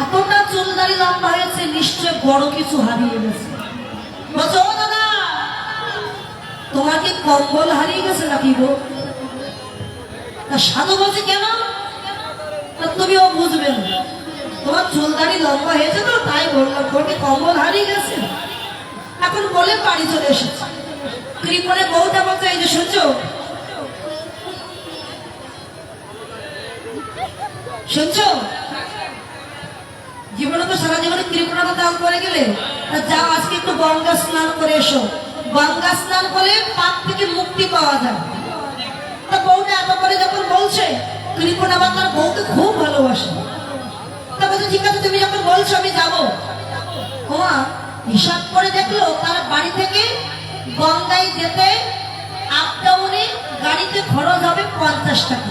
এতটা চুল দাড়ি লম্বা হয়েছে, নিশ্চয় বড় কিছু হারিয়ে গেছে। বলছো ও দাদা, তোমার কি কম্বল হারিয়ে গেছে নাকি গো? সাধু বলছে কেন? তুমিও বুঝবে না, তোমার চুল দাড়ি লম্বা হয়েছে তো তাই বললাম, তোমার কি কম্বল হারিয়ে গেছে? এখন বলে বাড়ি চলে এসেছে। কৃপণের বউটা বলছে এই যে শুনছো, শুনছো, জীবনে তো সারা জীবনে কৃপণতা দান করে গেলে, যাও আজকে একটু গঙ্গা স্নান করে এসো, গঙ্গা স্নান করে পাপ থেকে মুক্তি পাওয়া যায়। তা বউটা এত করে যখন বলছে, কৃপণ আবার তার বউকে খুব ভালোবাসে। তা বলছে ঠিক আছে তুমি যখন বলছো আমি যাবো। ওমা হিসাব করে দেখলো তার বাড়ি থেকে গঙ্গায় যেতে আপ ডাউনে গাড়িতে খরচ হবে 50 টাকা,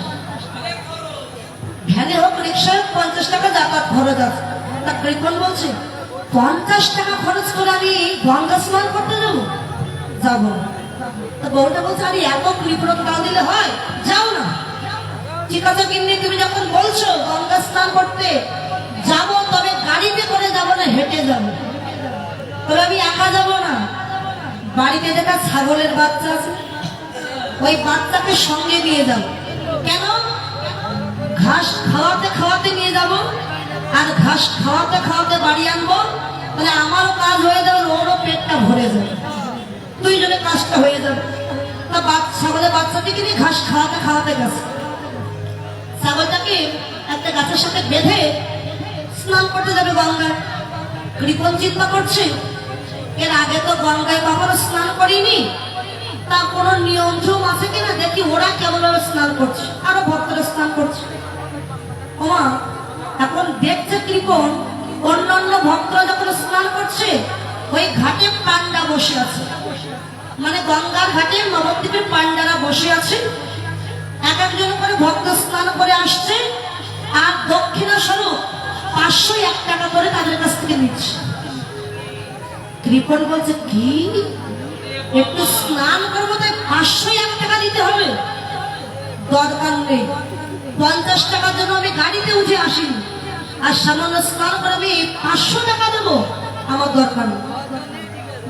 ভ্যানে হোক রিক্সায় 50 টাকা যাতায়াত খরচ আছে। তা কৃপণ বলছে 50 টাকা খরচ করে আমি গঙ্গা স্নান করতে যাবো? যাবো। তা বউটা বলছে আমি এত কৃপণতা দিলে হয়, যাও না। ঠিক আছে কিন্তু তুমি যখন বলছো গঙ্গা স্নান করতে যাবো, তবে গাড়িতে করে যাবো না, হেঁটে যাবো। তবে আমি একা যাবো না, বাড়িতে যেটা ছাগলের বাচ্চা আছে ওই বাচ্চাকে সঙ্গে নিয়ে যাবো। কেন? ঘাস খাওয়াতে খাওয়াতে নিয়ে যাব, আর ঘাস খাওয়াতে খাওয়াতে বাড়ি আনবো, তাহলে আমারও কাজ হয়ে যাবে, ওরও পেটটা ভরে যাবে, দুইজনে কাজটা হয়ে যাবে। তা ছাগলের বাচ্চাটিকে নিয়ে ঘাস খাওয়াতে খাওয়াতে গেছে। ছাগলটাকে একটা গাছের সাথে বেঁধে স্নান করতে যাবে গঙ্গায়। কৃপণ চিন্তা করছে এর আগে তো গঙ্গায় কখনো স্নান করিনি, তা কোনো নিয়ম ঝুম আছে কিনা দেখি, ওরা কেমন ভাবে স্নান করছে, আরো ভক্তরা স্নান করছে। ওমা এখন দেখছে কৃপণ অন্যান্য ভক্তরা যখন স্নান করছে ওই ঘাটে পান্ডা বসে আছে, মানে গঙ্গার ঘাটে নবদ্বীপের পান্ডারা বসে আছে। এক একজন করে ভক্ত স্নান করে আসছে, আর দক্ষিণা স্বরূপ 501 টাকা করে তাদের কাছ থেকে নিচ্ছে। কৃপণ বলছে কি, একটু স্নান করবো তাই 501 টাকা দিতে হবে? দরকার নেই, 50 টাকার জন্য আমি গাড়িতে উঠে আসি, আর সামান্য স্নান করে আমি 500 টাকা দেবো? আমার দরকার নেই,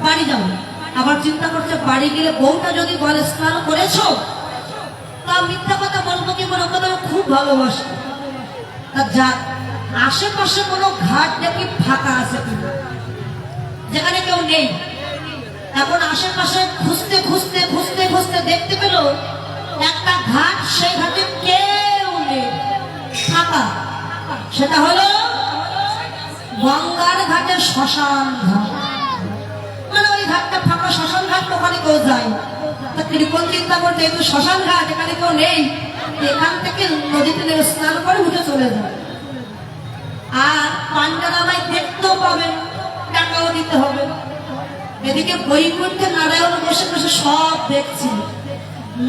বাড়ি যাবো। আবার চিন্তা করছে বাড়ি গেলে বউটা যদি বলে স্নান করেছো, তা মিথ্যা কথা বলবো কি বলে, ওকে তো আমি খুব ভালোবাসি। তা যাক, আশেপাশে কোনো ঘাট দেখি ফাঁকা আছে কিনা, যেখানে কেউ নেই। এখন আশেপাশে খুঁজতে খুঁজতে খুঁজতে খুঁজতে দেখতে পেল একটা ঘাট, সেই ঘাটে কেউ নেই, ফাঁকা। সেটা হলো গঙ্গার ঘাটে শ্মশান ঘাট, মানে ওই ঘাটটা ফাঁকা, শ্মশান ঘাট, ওখানে কেউ যায়। তা কৃপণ চিন্তা করতে এই তো শ্মশান ঘাট, এখানে কেউ নেই, এখান থেকে নদীতে নেমে স্নান করে উঠে চলে যায়। আর পান্ডারা আমায় দেখতেও পাবেন, টাকাও দিতে হবে। এদিকে বৈকুণ্ঠে নারায়ণ বসে বসে সব দেখছি।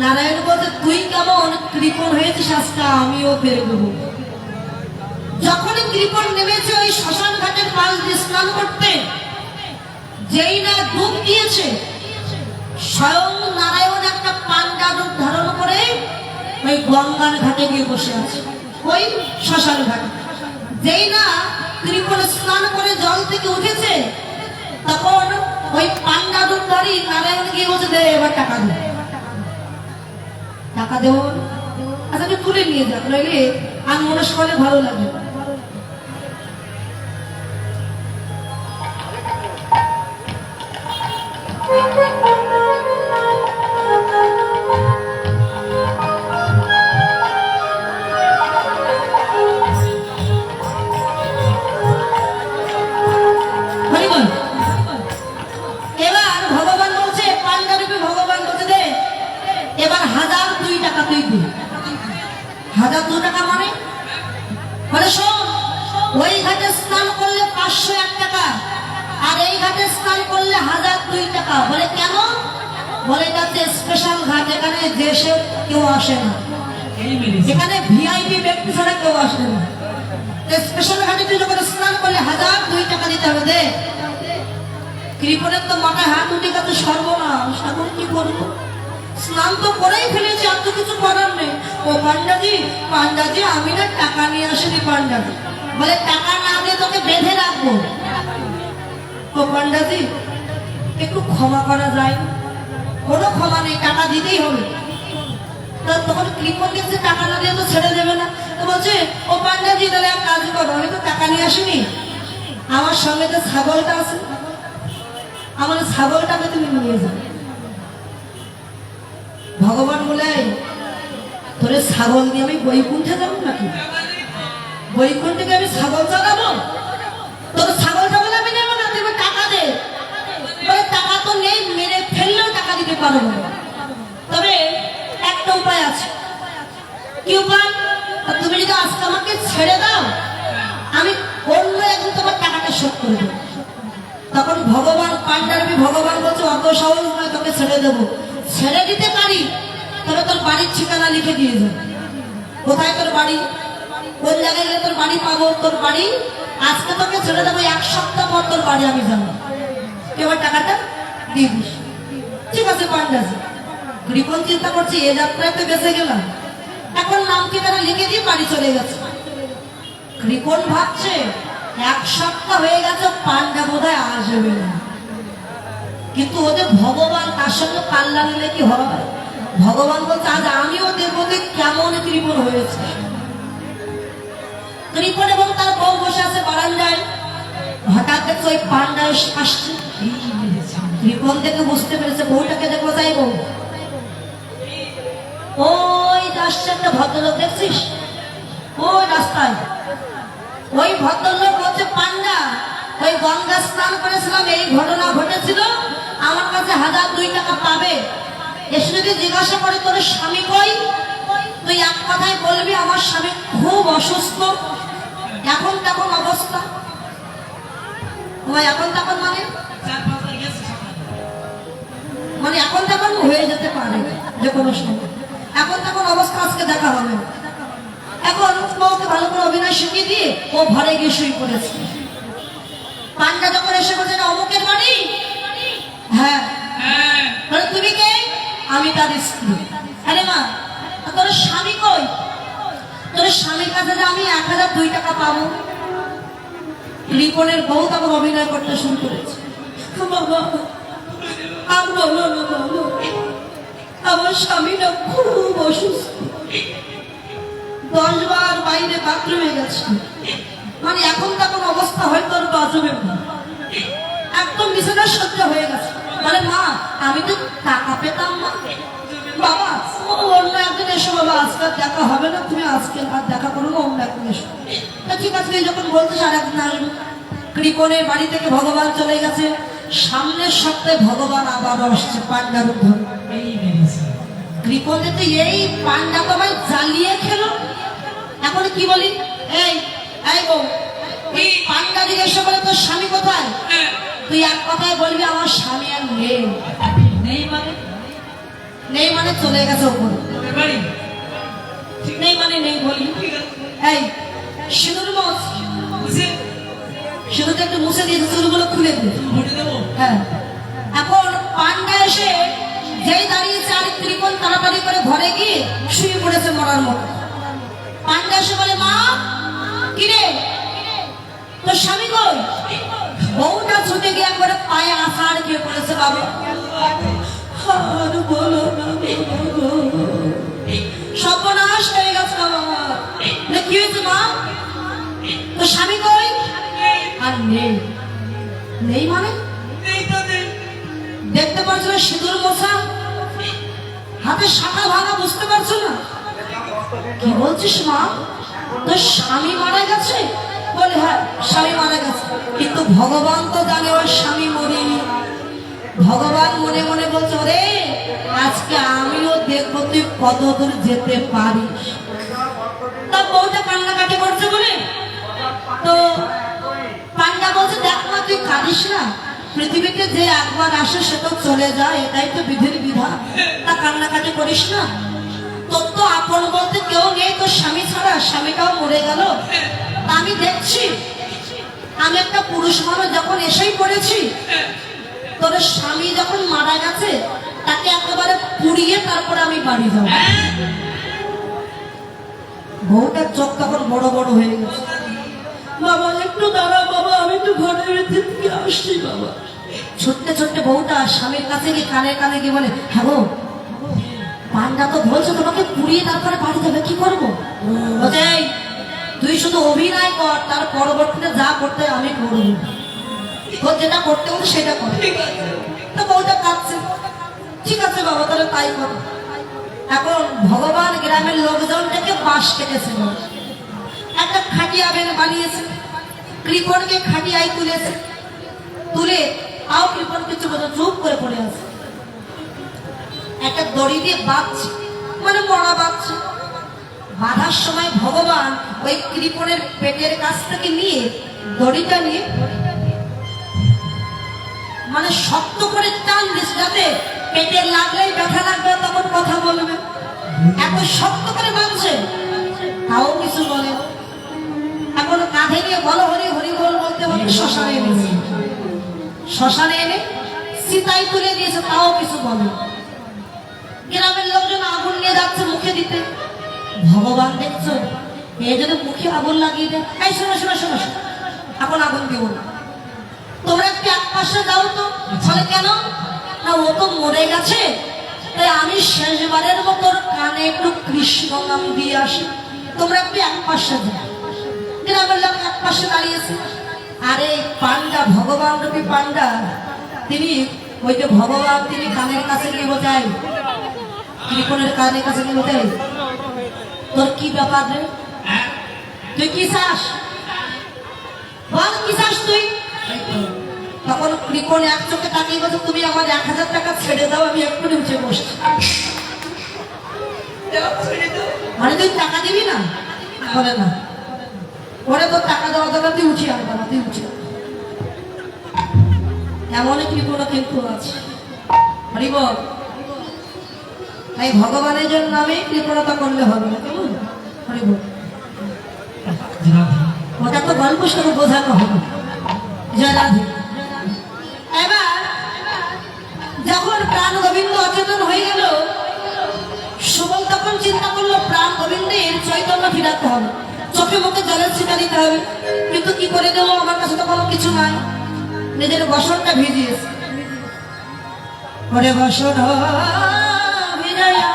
নারায়ণ বলতে তুই কেমন কৃপণ হয়েছিস আজকে, আমিও বেরোবো। যখনই কৃপণ নেমেছে ওই শ্মশান ঘাটের পাশ দিয়ে স্নান করতে, যেই না ডুব দিয়েছে, স্বয়ং নারায়ণ একটা পান্ডা রূপ ধারণ করে ওই গঙ্গার ঘাটে গিয়ে বসে আছে, ওই শ্মশান ঘাটে। যেই না কৃপণ স্নান করে জল থেকে উঠেছে, তখন ওই পান্ডা রূপধারী নারায়ণ গিয়ে বলছে দে এবার টাকা দে। টাকা দেব? আচ্ছা আমি তুলে নিয়ে যাবো, নইলে আর মনে সকালে ভালো লাগে। এবার ভগবান বলছে, পান্ডা রূপে ভগবান বলছে দে এবার 1002 টাকা তুই দে। 1002 টাকা মানে বলে শোন, ওই ঘাটে স্নান করলে 501 টাকা, আর এই ঘাটে স্নান করলে 1002 টাকা। বলে কেন? বলে এটা স্পেশাল ঘাট, এখানে দেশের কেউ আসে না, এখানে ভিআইপি ব্যক্তি ছাড়া কেউ আসে না। স্পেশাল ঘাটে তুই যখন স্নান করলে 1002 টাকা দিতে হবে, দে। কৃপণের তো মাথায় হাত উঠে গেছে, সর্বনাশ, এখন কি করবো? স্নান তো করেই ফেলেছি, আর তো কিছু করার নেই। ও পান্ডাজি, পান্ডাজি আমি না টাকা নিয়ে আসিনি পান্ডাজি। বলে টাকা না দিয়ে তোকে বেঁধে রাখবো। ও পান্ডাজি একটু ক্ষমা করা যায়? কোনো ক্ষমা নেই, টাকা দিতেই হবে। তখন কৃপণ দেখছে টাকা না দিয়ে তো ছেড়ে দেবে না, তো বলছে ও পান্ডাজি তাহলে এক কাজ করো, আমি তো টাকা নিয়ে আসিনি, আমার সঙ্গে তো ছাগলটা আছে, আমার ছাগলটাকে তুমি নিয়ে যাও। ভগবান বলে তোরে ছাগল দিয়ে আমি বৈকুণ্ঠে যাবো নাকি? বৈকুণ্ঠে আমি ছাগল চালাবো? তোর ছাগলটা বলে আমি নেবো না, তুমি টাকা দে। বলে টাকা তো নেই, মেরে ফেললে পারবো না। তবে একটা উপায় আছে। কি উপায়? তুমি যদি আজকে আমাকে ছেড়ে দাও, আমি অন্য একদিন তোমার টাকাটা শোধ করে দেবো। তখন ভগবান পাণ্ডারবি ভগবান বলছে অত সহজ নয়, তোকে ছেড়ে দেবো। ছেড়ে দিতে পারি, তবে তোর বাড়ির ঠিকানা লিখে দিয়ে যাবো। কোথায় তোর বাড়ি, কোন জায়গায় গেলে তোর বাড়ি পাবো, তোর বাড়ি আজকে তোকে ছেড়ে দেবো, 1 সপ্তাহ পর তোর বাড়ি আমি যাবো, তুই আমার টাকাটা দিয়ে দিস। ঠিক আছে পাণ্ডাজি। কৃপণ চিন্তা করছি এ যাত্রায় তো বেঁচে গেলাম, এখন নাম ঠিকানা লিখে দিয়ে বাড়ি চলে গেছে। কৃপণ ভাবছে 1 সপ্তাহ হয়ে গেছে, পাণ্ডা বোধহয় আসবে না। কিন্তু ওদের ভগবান তার সঙ্গে পাল্লা নিলে কি হবে? ভগবান বলছে আজ আমিও দেখবো যে কেমন কৃপণ হয়েছে। কৃপণ এবং তার বউ বসে আছে বারান্দায়, হঠাৎ দেখছে ওই পাণ্ডা আসছে। কৃপণ দেখে বুঝতে পেরেছে বউটাকে দেখবো, যাই বউ ওই আসছে একটা ভদ্রলোক, দেখছিস ওই রাস্তায়। ওই ভদ্রলোক হচ্ছে পাণ্ডা। ওই গঙ্গা স্নান করেছিলাম, এই ঘটনা ঘটেছিল, আমার কাছে 1002 টাকা পাবে। এসে যদি জিজ্ঞাসা করে তোর স্বামী কই, তুই এক কথায় বলবি আমার স্বামী খুব অসুস্থ, এখন তখন অবস্থা। এখন তখন মানে এখন তখন হয়ে যেতে পারে যে কোনো সময়, এখন তখন অবস্থা আজকে দেখা হবে। এখন বউকে ভালো করে অভিনয় শিখিয়ে দিয়ে ও ঘরে গিয়ে শুয়ে পড়েছে। পাণ্ডা যখন এসে বলছে অমুকের বাড়ি, হ্যাঁ। বলে তুমি কে? আমি তার স্ত্রী। আরে মা, তোর স্বামী কই? তোর স্বামীর কাছে যে আমি 1002 টাকা পাবো। কৃপণের বউ তখন অভিনয় করতে শুরু করেছে। বাবা আর বলো না বাবা, আমার স্বামীটা খুব অসুস্থ, 10 বার বাইরে বাথরুমে গেছে, মানে এখন তখন অবস্থা হয়তো আর বাঁচবে না, একদম বিছানা সহ্য হয়ে গেছে। বলে মা আমি তো টাকা পেতাম না। বাবা অন্য একদিন এসো বাবা, আজকে দেখা হবে না, তুমি আজকে আর দেখা করো না, অন্য একদিন এসো। ঠিক আছে যখন বলছিস আর একদিন আসবো। কৃপণের বাড়ি থেকে ভগবান চলে গেছে, সামনের সপ্তাহে ভগবান আবার আসছে পাণ্ডার উদ্ধার। কৃপণ যেতে এই পাণ্ডা তো আমায় জ্বালিয়ে খেলো, এখন কি বলি? এই এই বউ, এই পাণ্ডা দিকে এসে বলে তোর স্বামী কোথায়? তুই এক কথায় বলবি আমার স্বামী আর নেই। নেই মানে চলে গেছে ওপরে, নেই মানে নেই বলি। এই সিঁদুর মোছ, সিঁদুরটা একটু মুছে দিয়েছে, চুলগুলো খুলে দে। হ্যাঁ, এখন পাণ্ডা এসে যেই দাঁড়িয়েছে আর কৃপণ তাড়াতাড়ি করে ঘরে গিয়ে শুয়ে পড়েছে মরার মতো। পাণ্ডা এসে বলে মা কিরে তোর স্বামী কই? বউটা ছুটে গিয়ে একবারে পায়ে আছাড় খেয়ে পড়েছে। বাবা আর বলো না, সর্বনাশ হয়ে গেছে আমার। কি হয়েছে মা? তোর স্বামী কই? আর নেই। নেই মানে দেখতে পাচ্ছ না সিঁদুর মোছা, হাতে শাখা ভাঙা, বুঝতে পারছো না? কি বলছিস মা, তোর স্বামী মারা গেছে? বলে হ্যাঁ স্বামী মারা গেছে, কিন্তু ভগবান তো জানে ওর স্বামী মরেনি। ভগবান মনে মনে বলছে রে আজকে আমিও দেখবো তুই কত দূর যেতে পারিস। তা বউটা কান্নাকাটি করছে বলে তো পাণ্ডা বলছে দেখ না তুই কাঁদিস না, পৃথিবীতে যে একবার আসে সে তো চলে যায়, এটাই তো বিধির বিধান, তা কান্নাকাটি করিস না। তোর তো আপন বলতে কেউ নেই, তোর স্বামী ছাড়া, স্বামীটাও মরে গেল। আমি দেখছি আমি একটা পুরুষ মানুষ, যখন এসেই পড়েছি তোর স্বামী যখন মারা গেছে তাকে একেবারে পুড়িয়ে তারপরে আমি বাড়ি যাব। বউটার চোখ তখন বড় বড় হয়ে গেছে। বাবা একটু দাঁড়া বাবা, আমি তো ঘরের ভিতর থেকে আসছি বাবা। ছোট্টে ছোট্টে বউটা স্বামীর কাছে গিয়ে কানে কানে গিয়ে বলে হ্যাঁ গো পাণ্ডা তো বলছে তোমাকে পুড়িয়ে তারপরে বাড়ি যাবে, কি করবো? তুই শুধু অভিনয় কর, তার পরবর্তীতে যা করতে আমি করবো, তোর যেটা করতে হবে সেটা কর। তো বউটা কাঁদছে, ঠিক আছে বাবা তাহলে তাই করো। এখন ভগবান গ্রামের লোকজনটাকে বাঁশ কেটেছিল, একটা খাটিয়া বানিয়েছে, কৃপণকে খাটিয়ায় তুলেছে, তুলে তাও কৃপণ কিছু কথা চুপ করে পড়ে আছে। একটা দড়ি দিয়ে বাঁধছে, মানে মরা বাঁধছে। বাঁধার সময় ভগবান ওই কৃপণের পেটের কাছ থেকে নিয়ে দড়িটা নিয়ে মানে শক্ত করে টান দিচ্ছে, যাতে পেটের লাগলেই ব্যথা লাগবে তখন কথা বলবে। এত শক্ত করে বাঁধছে, তাও কিছু বলে না। এখন কাঁধে নিয়ে বলো হরি হরি বল বলতে বলতে শ্মশানে এনেছে, শ্মশানে এনে সীতাই তুলে দিয়েছে, তাও কিছু বলে না। গ্রামের লোকজন আগুন নিয়ে যাচ্ছে মুখে দিতে। ভগবান দেখছো, এ যদি মুখে আগুন লাগিয়ে দেয়, এই শোনো শোনো শোনো শোনো, এখন আগুন দিব না, তোমরা একটু এক পাশে দাও তো। বলে কেন? না ও তো মরে গেছে, তাই আমি শেষবারের মতো ওর কানে একটু কৃষ্ণ নাম দিয়ে আসি, তোমরা একটু এক পাশে দাও। গ্রামের লোক এক পাশে দাঁড়িয়েছে। আরে পান্ডা, ভগবান রূপী পান্ডা, তিনি ওই যে ভগবান, তিনি কানের কাছে গিয়ে বোঝায়, কৃপণের কানের কাছে গিয়ে বোঝায়, তোর কি ব্যাপার রে, তুই কি চাস, বল কি চাস তুই? তখন কৃপণ এক চোখে তাকিয়ে বলছে, তুমি আমার 1000 টাকা ছেড়ে দাও, আমি এক্ষুনি উঠে বসছি। মানে তুই টাকা দিবি না? বলে না, ওরে তোর টাকা দেওয়া দরকার, তুই উঠে আনবা না, তুই উঠে। এমনই কৃপণ কিন্তু আছে, হরিব। তাই ভগবানের জন্য আমি কৃপণতা করলে হবে না, কেমন হরিব। ওটা তো গল্প শুরু বোঝানো হবে। জয় রাধে। এবার যখন প্রাণ গোবিন্দ অচেতন হয়ে গেল, সুবল তখন চিন্তা করলো প্রাণ গোবিন্দের চৈতন্য ফিরাতে হবে, চোখে মুখে জলের ছিটা দিতে হবে। কিন্তু কি করে দেবো, আমার কাছে তো কোনো কিছু নাই। নিজের বসনটা ভিজিয়েছে, ওরে বসন ভিজাইয়া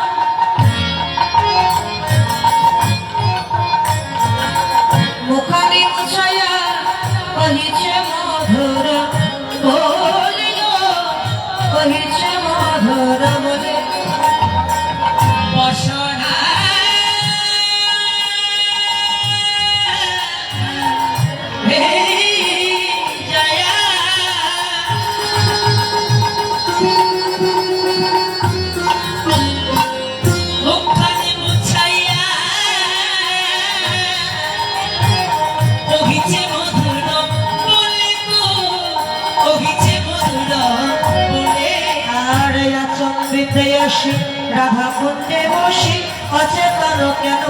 মুখানি মুছাইয়া কহিছে মধুর বলিল, কহিছে মধুর বলে বসনা জয়া মুখখানি মুছাইয়া কহিছে মধুর বলে গো, কহিছে মধুর বলে। আর চন্দ্রিতে আসি রাধা কুঞ্জে বসি, অচেতন কেন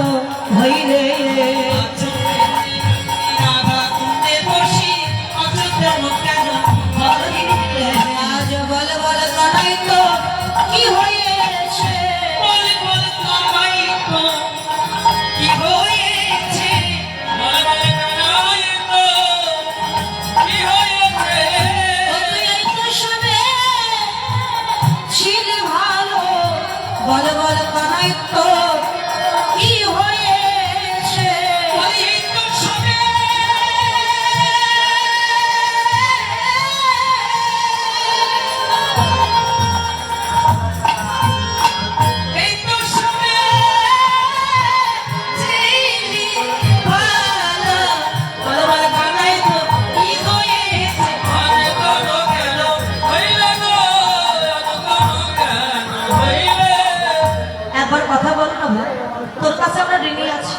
হইলে, রাধা কুণ্ডে বসি অচেতন কেন হইলে। আজ বল বল কানাই তো কি হয়েছে, বলে বলে কানাই তো কি হয়েছে, বলে বলে কানাই তো কি হয়েছে। তুই এই তো শুনে ছিলে ভালো, বল বল কানাই তো কি হয়েছে, বলে এই তো শুনে এই তো শুনে ছিলি ভালো, বলে বলে কানাই তো কি হয়েছে, বলে বলো কেন হইলে গো, কেন হইলে। একবার কথা বল না ভাই, তোর কাছে আমরা ঋণী আছি।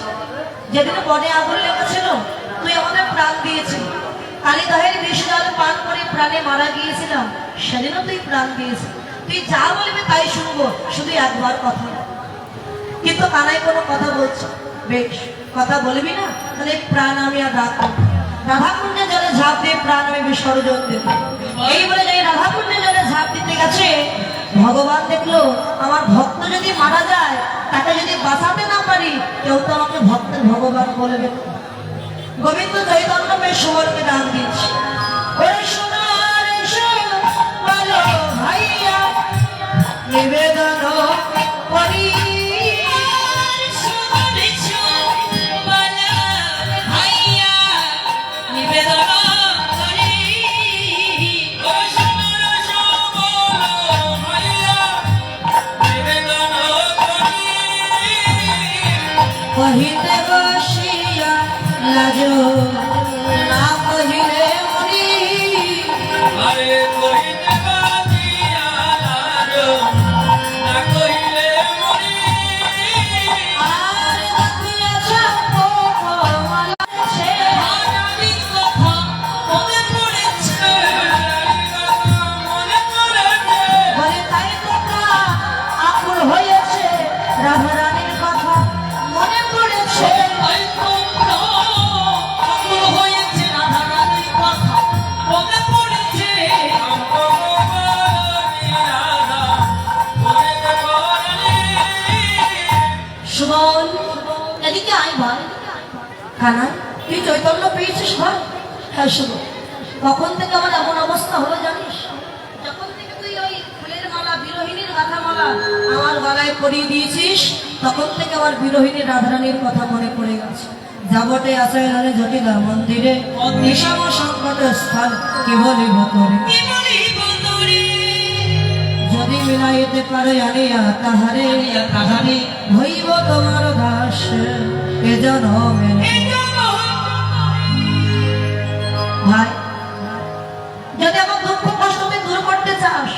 যেদিন বনে আগুন লেগেছিল, তুই আমাদের প্রাণ দিয়েছিলি। কালীদহের বিষ জল পান করে প্রাণে মারা গিয়েছিলাম, সেদিনও তুই প্রাণ দিয়েছিস। তুই যা বলবি তাই শুনবো, শুধু একবার কথা বল। কিন্তু কানাই কোনো কথা বলছে, বেশ কথা বলবি না, তাহলে প্রাণ আমি আর রাখবো। রাধাকুণ্ডে জলে ঝাঁপ দিয়ে প্রাণ আমি বিসর্জন দেব। এই বলে যে রাধাকুণ্ডে জলে ঝাঁপ দিতে গেছে, ভগবান দেখলো আমার ভক্ত যদি মারা যায়, তাকে যদি বাঁচাতে না পারি, কেউ তো আমাকে ভক্তের ভগবান বলবে। গোবিন্দ চৈতন্য পেয়ে সুবলকে ডাক দিচ্ছে, ওরে সোনার এসো বলো ভাইয়া, নিবেদন করি। কহিতে বসিয়া লাজ না কহিলে মরি, আরে কইতে বাজিয়া লাজ না কানাই, তুই চৈতন্য পেয়েছিস ভাই? হ্যাঁ শুনো, কখন থেকে আমার এমন অবস্থা হলো জানিস? যখন থেকে তুই ওই ফুলের মালা, বিরোহিনীর গাঁথা মালা আমার গলায় পরিয়ে দিয়েছিস, তখন থেকে আমার বিরোহিনী রাধারানীর কথা মনে পড়ে গেছে। যাবটে আশ্রয় ধরে জটিলা মন্দিরে, বিষম সংকট স্থান কি বলিব তোরে। কি বলিব তোরে? যদি মিলাইতে পারে আনিয়া তাহারে, তাহারে হইব তোমার দাস এ জনমে। এই জনম ভাই, যদি আমার দুঃখ কষ্ট তুই দূর করতে চাস,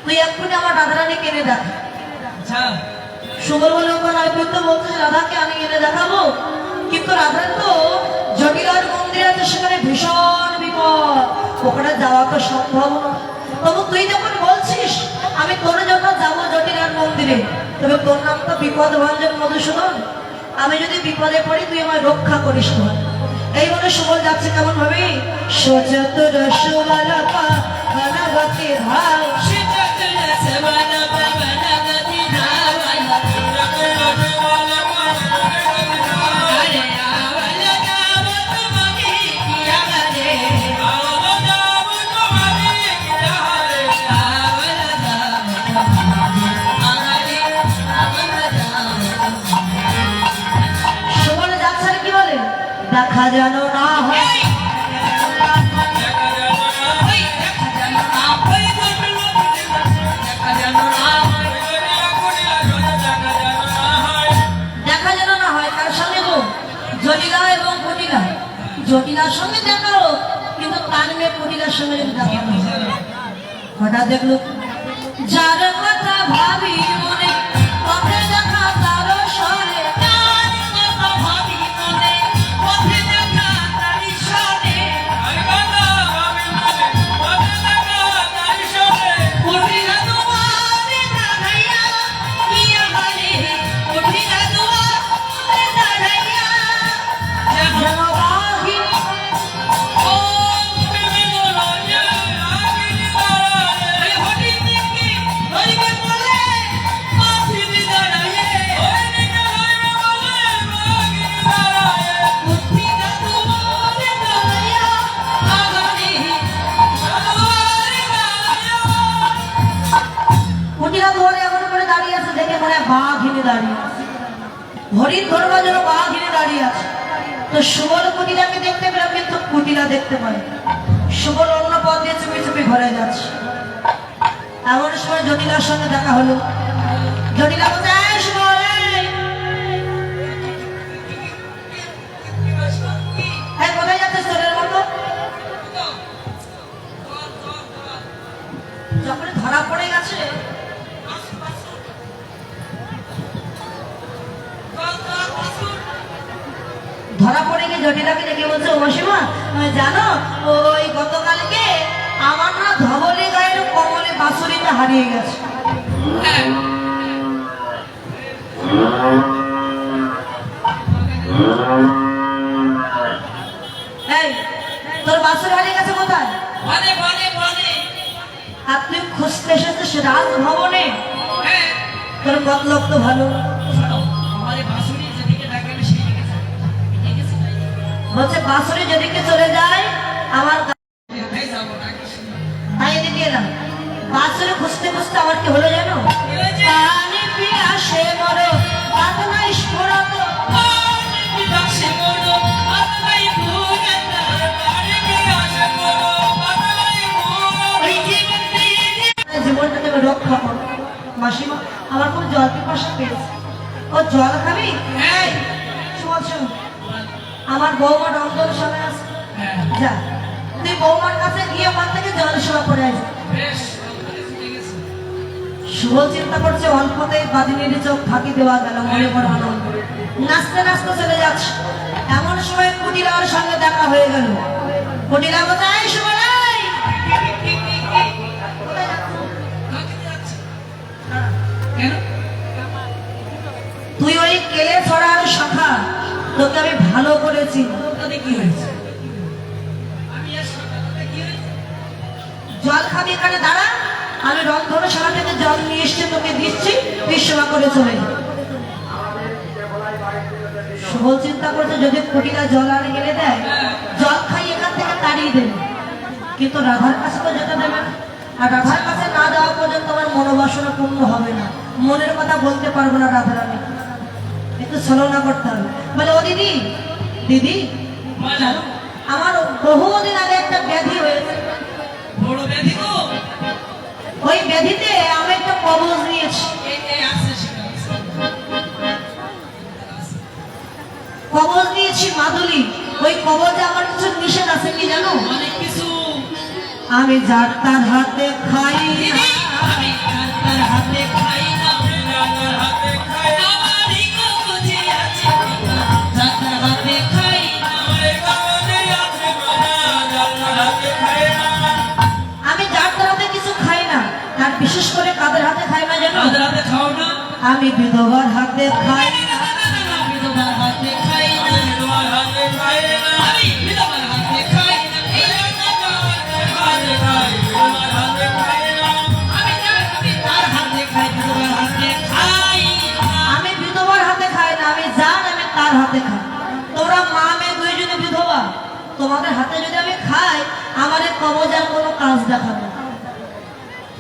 তুই এক্ষুনি আমার রাধারানী কিনে দেখ। আচ্ছা সুবল বলে তুই তো বলছিস রাধাকে আমি এনে দেখাবো, কিন্তু রাধার তো জটিলার মন্দির আছে, সেখানে ভীষণ বিপদ, ওখানে যাওয়া তো সম্ভব না। তবু তুই যখন বলছিস আমি তোর জন্য যাবো জটিলার মন্দিরে, তবে তোর নাম তো বিপদ ভঞ্জন মধুসূদন, আমি যদি বিপদে পড়ি তুই আমায় রক্ষা করিস না। এই বলে সুবল যাচ্ছে কেমন ভাবে, সচত রসবালপা ঘনবতী ধাও। সুবল যাচ্ছে আর কি বলে, দেখা যেন না হয়। দেখা যেন না হয় তার সঙ্গে গো, জটিলা এবং কুটিলা। জটিলার সঙ্গে দেখা হোক, কিন্তু তার মেয়ে কুটিলার সঙ্গে যদি দেখা না হয়। হঠাৎ দেখলো যার কথা ভাবি মনে, পথে দেখা তার স্বরে, তার কথা ভাবি মনে, পথে দেখা তারি সনে। উঠিলা দুয়ারে দাঁড়াইয়া, কি আমারে উঠিলা দুয়ারে দাঁড়াইয়া। যেন বাহিনী ও প্রেমে বলয়া আগিনী দাঁড়ায়, ওই হঠির দিকে হইবে বলে মাথিনি দাঁড়ায়। উঠিলা দুয়ারে দাঁড়াইয়া, আগানে দুয়ারে দাঁড়াইয়া। কুটিলা ধরে এমন করে দাঁড়িয়ে আছে, দেখে মনে হয় বাঘিনী দাঁড়িয়ে আছে, হরিণ ধরবার জন্য বাঘিনী দাঁড়িয়ে আছে। তো সুবল কুটিলাকে দেখতে পেলাম, কিন্তু কুটিলা দেখতে পাই। সুবল অন্য পথ দিয়ে চুপি চুপি ঘরে যাচ্ছে। এমন সময় জটিলার সঙ্গে দেখা হলো। জটিলা বলছে, "এই সুবল, এই কোথায় যাচ্ছিস তোরের মতো?" যখন ধরা পড়ে গেছে, ধরা পড়ে গিয়ে জটিলাকে দেখে বলছে, "ও মাসিমা, জানো ওই গতকালকে আমার না ধবলে গায়ের কমলে বাঁশুরিটা হারিয়ে গেছে।" এই, তোর বাঁশুরি হারিয়ে গেছে কোথায়? বনে বনে বনে। আপনি খুঁজতে এসেছিস রাজভবনে? হ্যাঁ, তোর মতলব তো ভালো। শোনো, আমাদের বাঁশুরি যেদিকে ডাকবে সেই দিকে যাবে। ঠিক আছে? বলছে বাঁশুরি যেদিকে চলে যায় আমার কোথায় যাবো ডাকিস না। তাই এদিকে এলাম। বাঁশুরি খুঁজতে খুঁজতে আমার কি হলো জানো? কি হয়েছে? পানি পিয়াসে মরো, পাতনাই স্ফুরত। পানি পিপাসে মরো, পাতলাই ফুরাতা। পানি পিপাসে মরো, পাতলাই ফুরাতা। ওই জীবন দিয়ে জীবনটাকে আমি রক্ষা করো। মাসিমা, আমার খুব জল পিপাসা পেয়েছে। ও জল খাবি? হ্যাঁ। শোন শোন, আমার বৌমা রন্ধন সবাই আছে, হ্যাঁ, যা তুই বৌমার কাছে গিয়ে ওখান থেকে জল সেবা করে আসবি। বেশ, ঠিক আছে। সুবল চিন্তা করছে অল্পতে বাদিনীর চোখ ফাঁকি দেওয়া গেল, মনে বড় আনন্দ। নাচতে নাচতে চলে যাচ্ছে। এমন সময় কুটিলার সঙ্গে দেখা হয়ে গেল। কুটিলা কোথায়? সুবল, এই! কোথায় যাচ্ছিস? কাকে যাচ্ছে? কেন? তুই ওই কেলে ছড়ার শাখা, তোকে আমি ভালো করেছি। তাতে কি হয়েছে? আমি আর সকালে কি হয়েছে? জল খাবি এখানে দাঁড়া, আমি রন্ধনশালা থেকে জল নিয়ে এসে তোকে দিচ্ছি, তুই সেবা করে চলে যা। সুবল চিন্তা করছে যদি কুটিরা জল আর গেলে দেয়, জল খাই এখান থেকে তাড়িয়ে দেবে, কিন্তু রাধার কাছে তো যেতে দেবে না। আর রাধার কাছে না যাওয়া পর্যন্ত আমার মনোবাসনা পূর্ণ হবে না, মনের কথা বলতে পারবো না রাধা রানী, একটু ছলনা করতে হবে। বলে ও দিদি, দিদি জানো আমার বহুদিন আগে একটা ব্যাধি হয়েছে, বড় ব্যাধি তো ওই ব্যাধিতে আমি একটা কবজ নিয়েছি। এই আসছে সেটা কবজ নিয়েছি মাদুলি, ওই কবজে আমার কিছু নিষেধ আছে কি জানো? অনেক কিছু। আমি যার তার হাতে খাই না, আমি তার হাতে খাই না, তার হাতে খাই না, আমারই কবজে আছে তার হাতে খাই না, আমার কবজে আছে তার হাতে খাই না। আমি যার তার হাতে কিছু খাই না, আর বিশেষ করে কাদের হাতে খাই না জানো? তাদের হাতে খাও না, আমি বিধবার হাতে খাই না। আমি তোমার হাতে খাই না, তোমার হাতে খাই না, আমি তোমার হাতে খাই না, এই হাতে খাই, তোমার হাতে খাই না, আমি তার হাতে খাই, তোমার হাতে খাই না। আমি বিধবার হাতে খাই না, আমি যার আমি তার হাতে খাই। তোমরা মা মেয়ে দুইজনে বিধবা, তোমাদের হাতে যদি আমি খাই আমার এই কবজার কোনো কাজ দেখাবে না।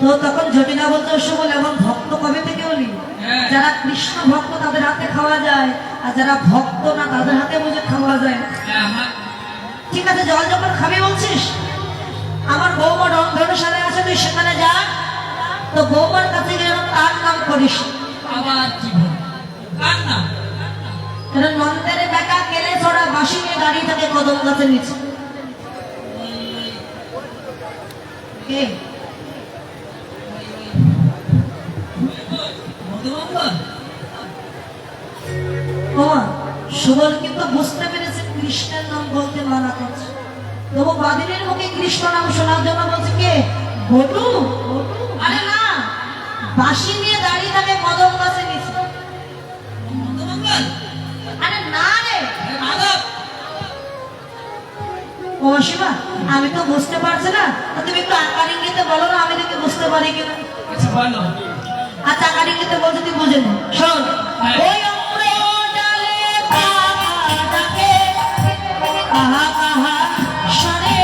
তো তখন জটিলা বলতে সুবল এমন ভক্ত কবে থেকে হলি? হ্যাঁ। যারা কৃষ্ণ ভক্ত তাদের হাতে খাওয়া যায়, আর যারা ভক্ত না তাদের হাতে বুঝে খাওয়া যায় না। হ্যাঁ, ঠিক আছে, জল যখন খাবি বলছিস, আমার বৌমা রন্ধনশালে আছে, তুই সেখানে যা, তো বৌমার কাছে গিয়ে যেন তার নাম করিস। আবার কি বল, কার নাম? কারণ নন্দের বেটা কেলে ছড়া বাসি নিয়ে দাঁড়িয়ে থাকে কদম গাছের নিচে। কে? মধুমঙ্গল? ওমা, সুবল কিন্তু বুঝতে পেরেছে কৃষ্ণের নাম বলতে মানা করছে, তবু বাদিনীর মুখে কৃষ্ণ নাম শোনার জন্য বলছে কে? বটু? আরে না, বাসি নিয়ে দাঁড়িয়ে থাকে কদম গাছের নিচে। মধুমঙ্গল? আরে না রে, আরে মাধব? ও শিবা, আমি তো বুঝতে পারছি না, তো তুমি একটু আকার ইঙ্গিতে বলো না, আমি দেখে বুঝতে পারি কিনা। আচ্ছা বলো। আচ্ছা আকার ইঙ্গিতে বলতে তুই বুঝে নে, শোন। হ্যাঁ। ওই অমরে ডালে কাহা ডাকে, কাহা কাহা সরে,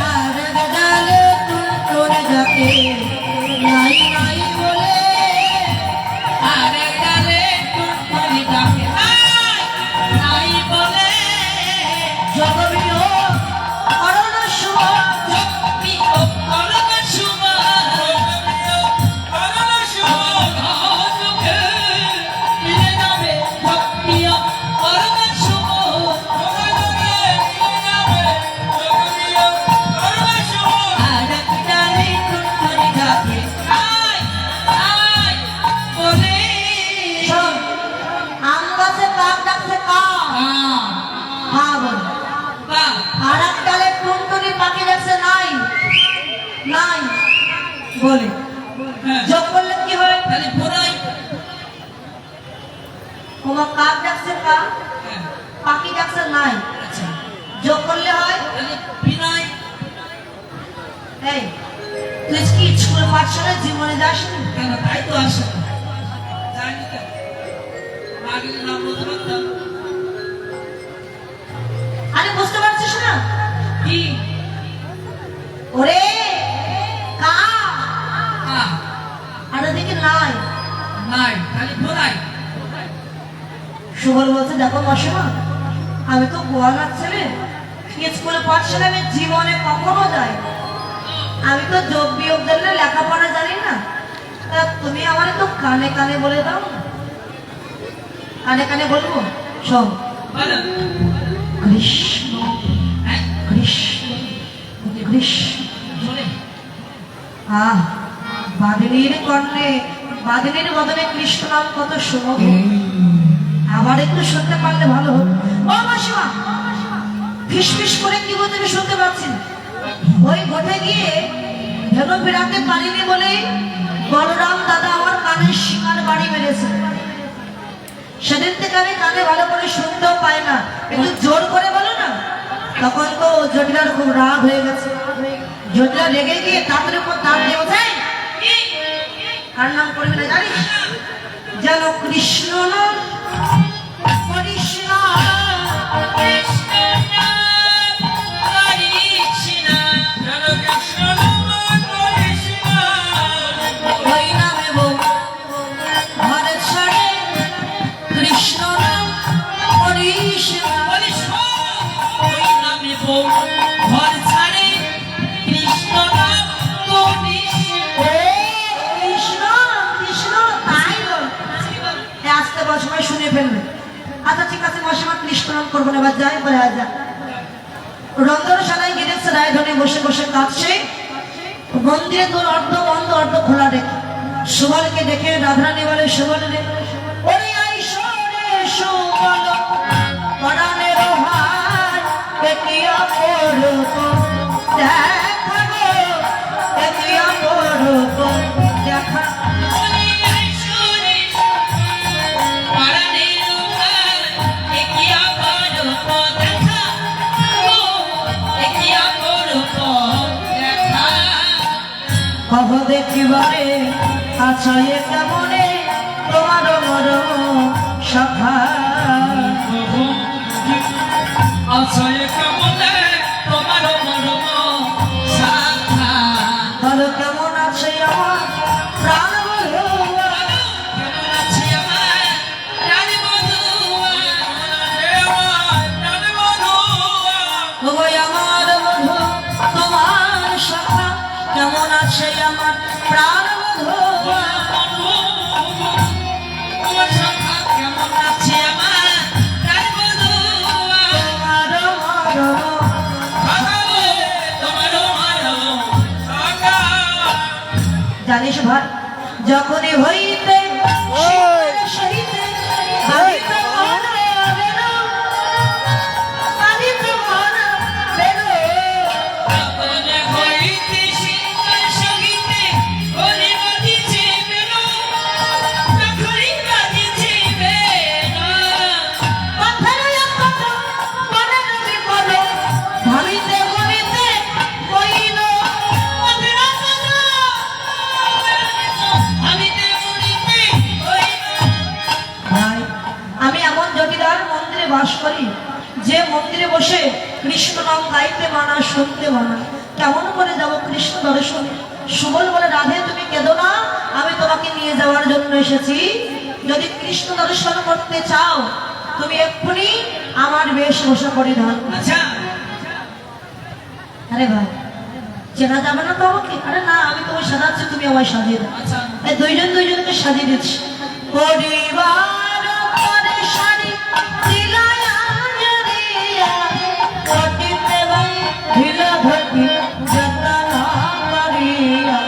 আর ডালে তুলতুলে ডাকে, নাই নাই বলে, জগবিও অরণ সুমন, শোন, আম গাছে কাক ডাকছে কা, হ্যাঁ বল। আর এক ডালে টুনটুনি পাখি ডাকছে নাই, নাই বলে। যোগ করলে কি হয়? তোমার কাক ডাকছে কা, পাখি ডাকছে নাই, যোগ করলে হয়। এই তুই কি স্কুল পাঠশালায় জীবনে যাসনি? তাই তো আসে জানি তো আগের নাম বলতে পারতাম আরে বুঝতে পারছিস না? কি ওরে কা, আ আর ওদিকে নাই। নাই খালি ভোলাই সুবল বলছে দেখো মাসিমা, আমি তো গোয়ালার ছেলে, স্কুলে পাঠশালায় আমি জীবনে কখনো যাই, আমি তো যোগ বিয়োগ জানলে লেখাপড়া জানি না, তা তুমি আমার একটু কানে কানে বলে দাও না। কানে কানে বলবো, শোন। বলো কৃষ্ণ হ্যাঁ কৃষ্ণ কৃষ্ণ, জোরে আহ বাদিনীর কর্ণে, বাদিনীর বদনে কৃষ্ণ নাম কত সুমধুর, আবার একটু শুনতে পারলে ভালো হতো। ও মাসিমা, ফিসফিস করে কি বলতে আমি শুনতে পাচ্ছি না। ওই ঘটে গিয়ে ধেনু ফেরাতে পারিনি বলে বলরাম দাদা আমার কানের শিঙার বাড়ি মেরেছে। সেদিন থেকে কানে কানে ভালো করে শুনতেও পায় না, একটু জোর করে বলো না। তখন তো জটিলার খুব রাগ হয়ে গেছে। জটিলা রেগে গিয়ে তাদের উপর তাপ দিয়ে বোঝায়, কার নাম করবি না জানিস? যেন কৃষ্ণ নাম করিস না। ওই নামে বউ ঘর ছাড়ে, কৃষ্ণ নাম করিস না। কৃষ্ণ কৃষ্ণ তাই বল। আসতে বল, সবাই শুনে ফেলবে। আচ্ছা ঠিক আছে মশামা, কৃষ্ণ নাম করবো না, এবার যাই বলে যা। রন্ধনশালায় গিয়েছে রায়ধনে বসে বসে কাঁদছে। মন্দিরে তোর অর্ধ বন্ধ অর্ধ খোলা রেখে সুবলকে দেখে রাধারানী বলে, সুবল রে ওরে আইসো রে সুবল, পরাণের ভার পেটিয়া পড়ব দেখা গো, পেটিয়া পড়ব দেখা। কব দেখিবারে আচ্ছা এ কেমনে তোমার মর সখা। বলো কেমন আছে আমার প্রাণ বন্ধুয়া, ওই আমার বন্ধু তোমার সখা, কেমন আছে আমার প্রাণ বন্ধুয়া। জানিস ভাই, যখনই হইতে শীতের সহিতে বাড়িতে মন বেল, বাড়িতে মন বেল। কথার কথা মনের বিপদ ভাবিতে ভাবিতে কইল, ভাই, আমি এমন জটিলার মন্দিরে বাস করি যে মন্দিরে বসে কৃষ্ণ নাম গাইতে মানা, শুনতে মানা। কেমন করে যাব কৃষ্ণ দর্শনে? সুবল বলে, রাধে তুমি কেঁদো না, আমি তোমাকে নিয়ে যাওয়ার জন্য এসেছি। যদি কৃষ্ণ দর্শন করতে চাও তুমি এক্ষুনি আমার বেশভূষা পরিধান। আচ্ছা আরে ভাই, চেনা যাবে না তো আমাকে? আরে না, আমি তোমায় সাজাচ্ছি, তুমি আমায় সাজিয়ে দাও। আচ্ছা এই দুইজন দুইজনকে সাজিয়ে দিচ্ছি। পরিবার পরে শাড়ি দিলায় আঞ্জলিয়া, কটিতে ভাই ঢিলা ধরবি যতনা করিয়া।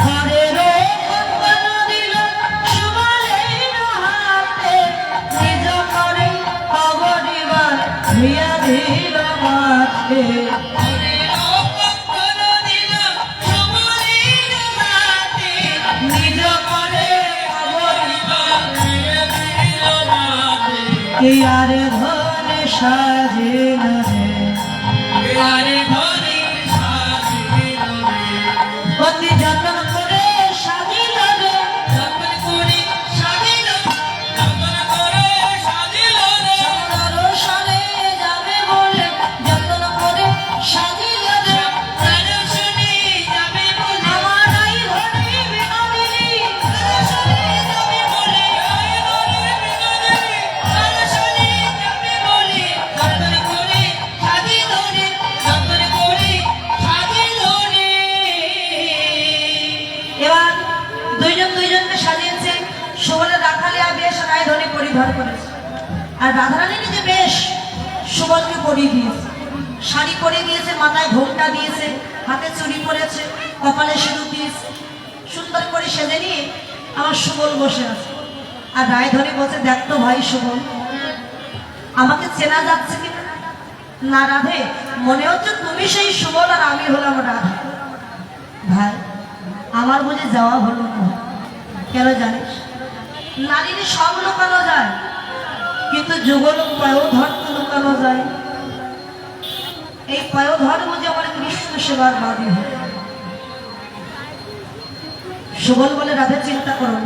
ঘরের কঙ্কন দিল সুবলের হাতে, নিজ করে অবরিবার ভিয়া দিল মাঠে। নিজ করে অবরিবার কি আর ধনে সাজিল রে, অতি যত্ন করে সাজিল রে। দর্শনে যাবে বলে যত্ন করে সাজিল রে। আমার আই ধনে বিনোদিনী, এবার দুইজন দুইজনকে সাজিয়েছে। সুবলের রাখালিয়া বেশ রায়ধনী পরিধান করেছে, আর রাধারানী নিজে বেশ সুবলকে পরিয়ে দিয়েছে। শাড়ি পরে দিয়েছে, মাথায় ঘোমটা দিয়েছে, হাতে চুড়ি পরেছে, কপালে সিঁদুর দিয়েছে। সুন্দর করে সেজে নিয়ে আমার সুবল বসে আছে। আর রায়ধনী বলছে, দেখ তো ভাই সুবল, আমাকে চেনা যাচ্ছে কিনা? না রাধে, মনে হচ্ছে তুমি সেই সুবল আর আমি হলাম রাধা। ভাই, আমার বুঝে যাওয়া হলো না। কেন জানিস? নারীর সব লুকানো যায়, কিন্তু যুগল পয়োধর তো লুকানো যায়। এই পয়োধর বুঝে আমার কৃষ্ণ সেবার বাদী হয়। সুবল বলে রাধে চিন্তা করো,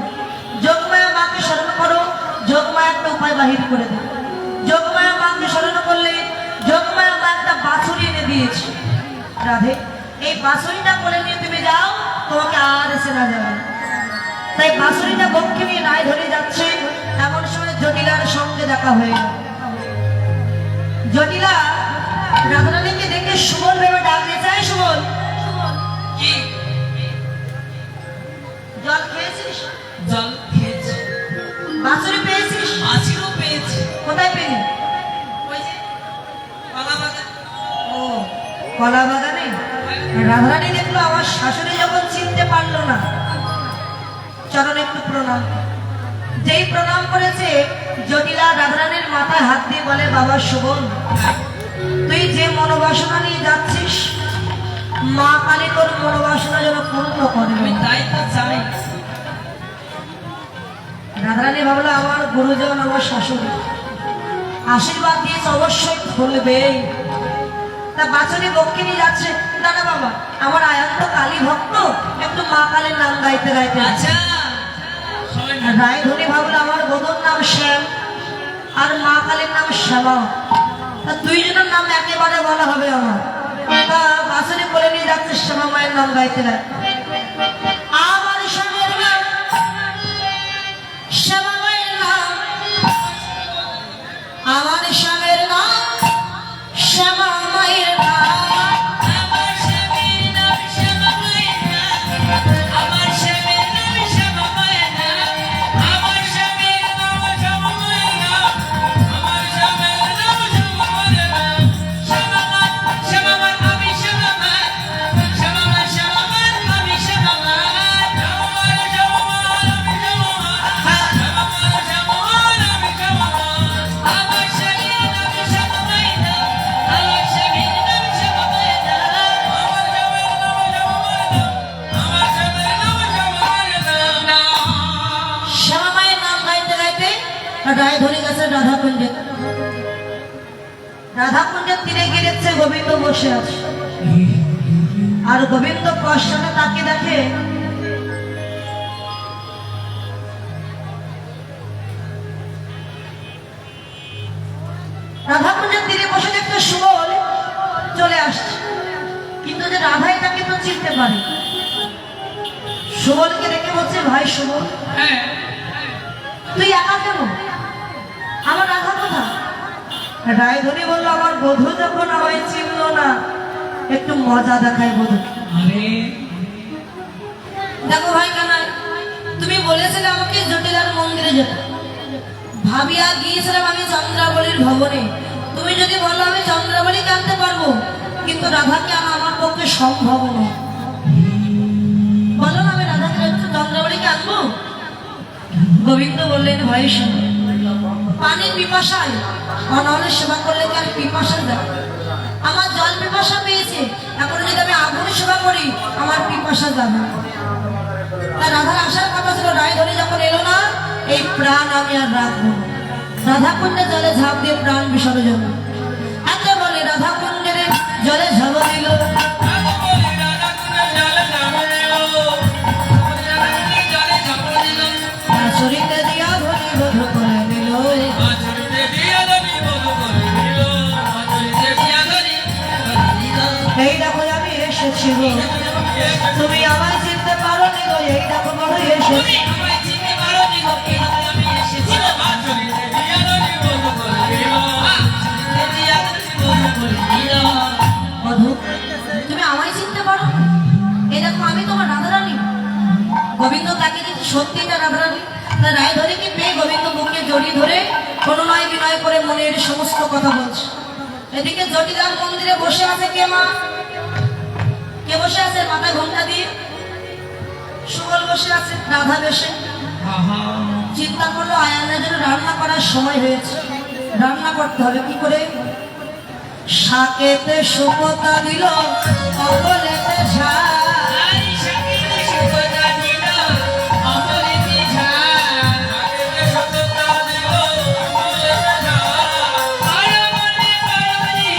যোগমায়া মাকে স্মরণ করো, যোগমায়া একটা উপায় বাহির করে দেয়। যোগমায়া মাকে স্মরণ করলে যোগমায়া মা একটা বাছুরি এনে দিয়েছে। রাধে, এই বাছুরিটা করে নিয়ে তুমি যাও, তোমাকে আর এসে না যাবে। তাই বাছুরিটা বক্ষে নিয়ে রায় ধরে যাচ্ছে, এমন সময় জটিলার সঙ্গে দেখা হয়ে গেল। জটিলা রাধারানীকে দেখে সুবল ভেবে ডাক দিয়েছে, এই সুবল, কি জল খেয়েছিস? জল খেয়েছি, বাছুরি পেয়েছিস? মাছিরও পেয়েছি। কোথায় পেলি? ওই যে কলা বাগান। ও, কলা বাগানে। রাধারানী দেখলো আমার শাশুড়ি যখন চিনতে পারলো না, চরণ একটু প্রণাম। যেই প্রণাম করেছে, জটিলা রাধারানীর মাথায় হাত দিয়ে বলে, বাবা সুবল, তুই যে মনোবাসনা নিয়ে যাচ্ছিস, মা কালী তোর মনোবাসনা যেন পূর্ণ করে। আমি তাই তো চাই। রাধারানী ভাবলো, আমার গুরুজন, আমার শাশুড়ি আশীর্বাদ দিয়েছে, অবশ্যই খুলবেই। তা বাছুরি বক্ষে নিয়ে যাচ্ছে, দাদা বাবা, আমার আয়াত তো কালী ভক্ত, একটু মা কালীর নাম গাইতে গাইতে আচ্ছা, সবাই মিলে। রায়ধনী ভাবলো, আমার বধুর নাম শ্যাম আর মা কালীর নাম শ্যামা, তা দুইজনের নাম একেবারে বলা হবে আমার। তা বাছুরি বলে নিয়ে যাচ্ছে শ্যামা মায়ের নাম গাইতে গাইতে, আমার স্বামীর নাম শ্যামা মায়ের নাম, আমার স্বামীর নাম শ্যামা মায়ের নাম। আমার স্বামীর নাম শ্যামা মায়ের নাম, আমার স্বামীর নাম শ্যামা মায়ের নাম, আমার স্বামীর নাম শ্যামা মায়ের নাম, আমার স্বামীর নাম শ্যামা মায়ের নাম। শ্যামা মা, শ্যামা মা, আমি শ্যামা মা, শ্যামা মা, শ্যামা মা, আমি শ্যামা মা, শ্যামা মা, শ্যামা মা, আমি শ্যামা মা, শ্যামা মা, শ্যামা মা, আমি শ্যামা মা। আমার স্বামীর নাম শ্যামা মায়ের নাম, আমার স্বামীর নাম শ্যামা মায়ের নাম, আমার স্বামীর নাম শ্যামা মায়ের নাম, আমার স্বামীর নাম শ্যামা মায়ের নাম। শ্যামা মায়ের নাম গাইতে গাইতে রায়ধনী গেছে রাধাকুঞ্জে। রাধাকুঞ্জের তীরে গিয়ে দেখছে গোবিন্দ বসে আছে, আর গোবিন্দ পশ্চাতে তাকিয়ে দেখে রাধাকুঞ্জের তীরে বসে দেখতে সুবল চলে আসছে, কিন্তু যে রাধা এটাকে তো চিনতে পারে। সুবলকে দেখে বলছে, ভাই সুবল, হ্যাঁ, তুই একা কেন? আমার রাধা কোথা? রায়ধনী বলল, আমার বধূ যখন আমায় চিনল না, একটু মজা দেখায় বধূ। আরে দেখো ভাই কানাই, তুমি বলেছিলে আমাকে জটিলার মন্দিরে যেতে, ভাবিয়া গিয়েছিলাম আমি চন্দ্রাবলীর ভবনে। তুমি যদি বলো আমি চন্দ্রাবলীকে আনতে পারবো, কিন্তু রাধাকে আনা আমার পক্ষে সম্ভব নয়। বলো না, আমি রাধাকে চন্দ্রাবলীকে আনবো? গোবিন্দ বললেন, ভাই শোনো, পানির পিপাসায় অনহলে সেবা করলে কি আর পিপাসা যায়? আমার জল পিপাসা পেয়েছে, এখন যদি আমি আগুনে সেবা করি, আমার পিপাসা যাবে না। তা রাধার আসার কথা ছিল, রায়ধনী যখন এলো না, এই প্রাণ আমি আর রাখবো না। রাধাকুণ্ডে জলে ঝাঁপ দিয়ে প্রাণ বিসর্জন। এত বলে রাধাকুণ্ডের জলে ঝাঁপ দিল, শরীরে দিয়া ধনী বধূ করে দিল। এই দেখো আমি এসেছি গো, তুমি আমায় চিনতে পারো নি গো, এই দেখো বড় এসেছি। বধূ, তুমি আমায় চিনতে পারো? এই দেখো আমি তোমার রাধারানী। গোবিন্দ তাকে দিচ্ছে, সত্যি এটা রাধারানী। তা রায়ধনীকে পেয়ে গোবিন্দ বুকে জড়িয়ে ধরে অনুনয় বিনয় করে মনের সমস্ত কথা বলছে। এদিকে জটিলার মন্দিরে বসে আছে কে মা? কে বসে আছে? মাথায় ঘোমটা দিয়ে সুবল বসে আছে রাধা বেশে। চিন্তা করলো, আয়ানের জন্য রান্না করার সময় হয়েছে, রান্না করতে হবে কি করে। শাকেতে সুপতা দিল অকলেতে ঝাল আই শাকেতে সুপতা দিল অমলেতে ঝাল শাকেতে সুপতা দিল অমলেতে ঝাল বড় মনে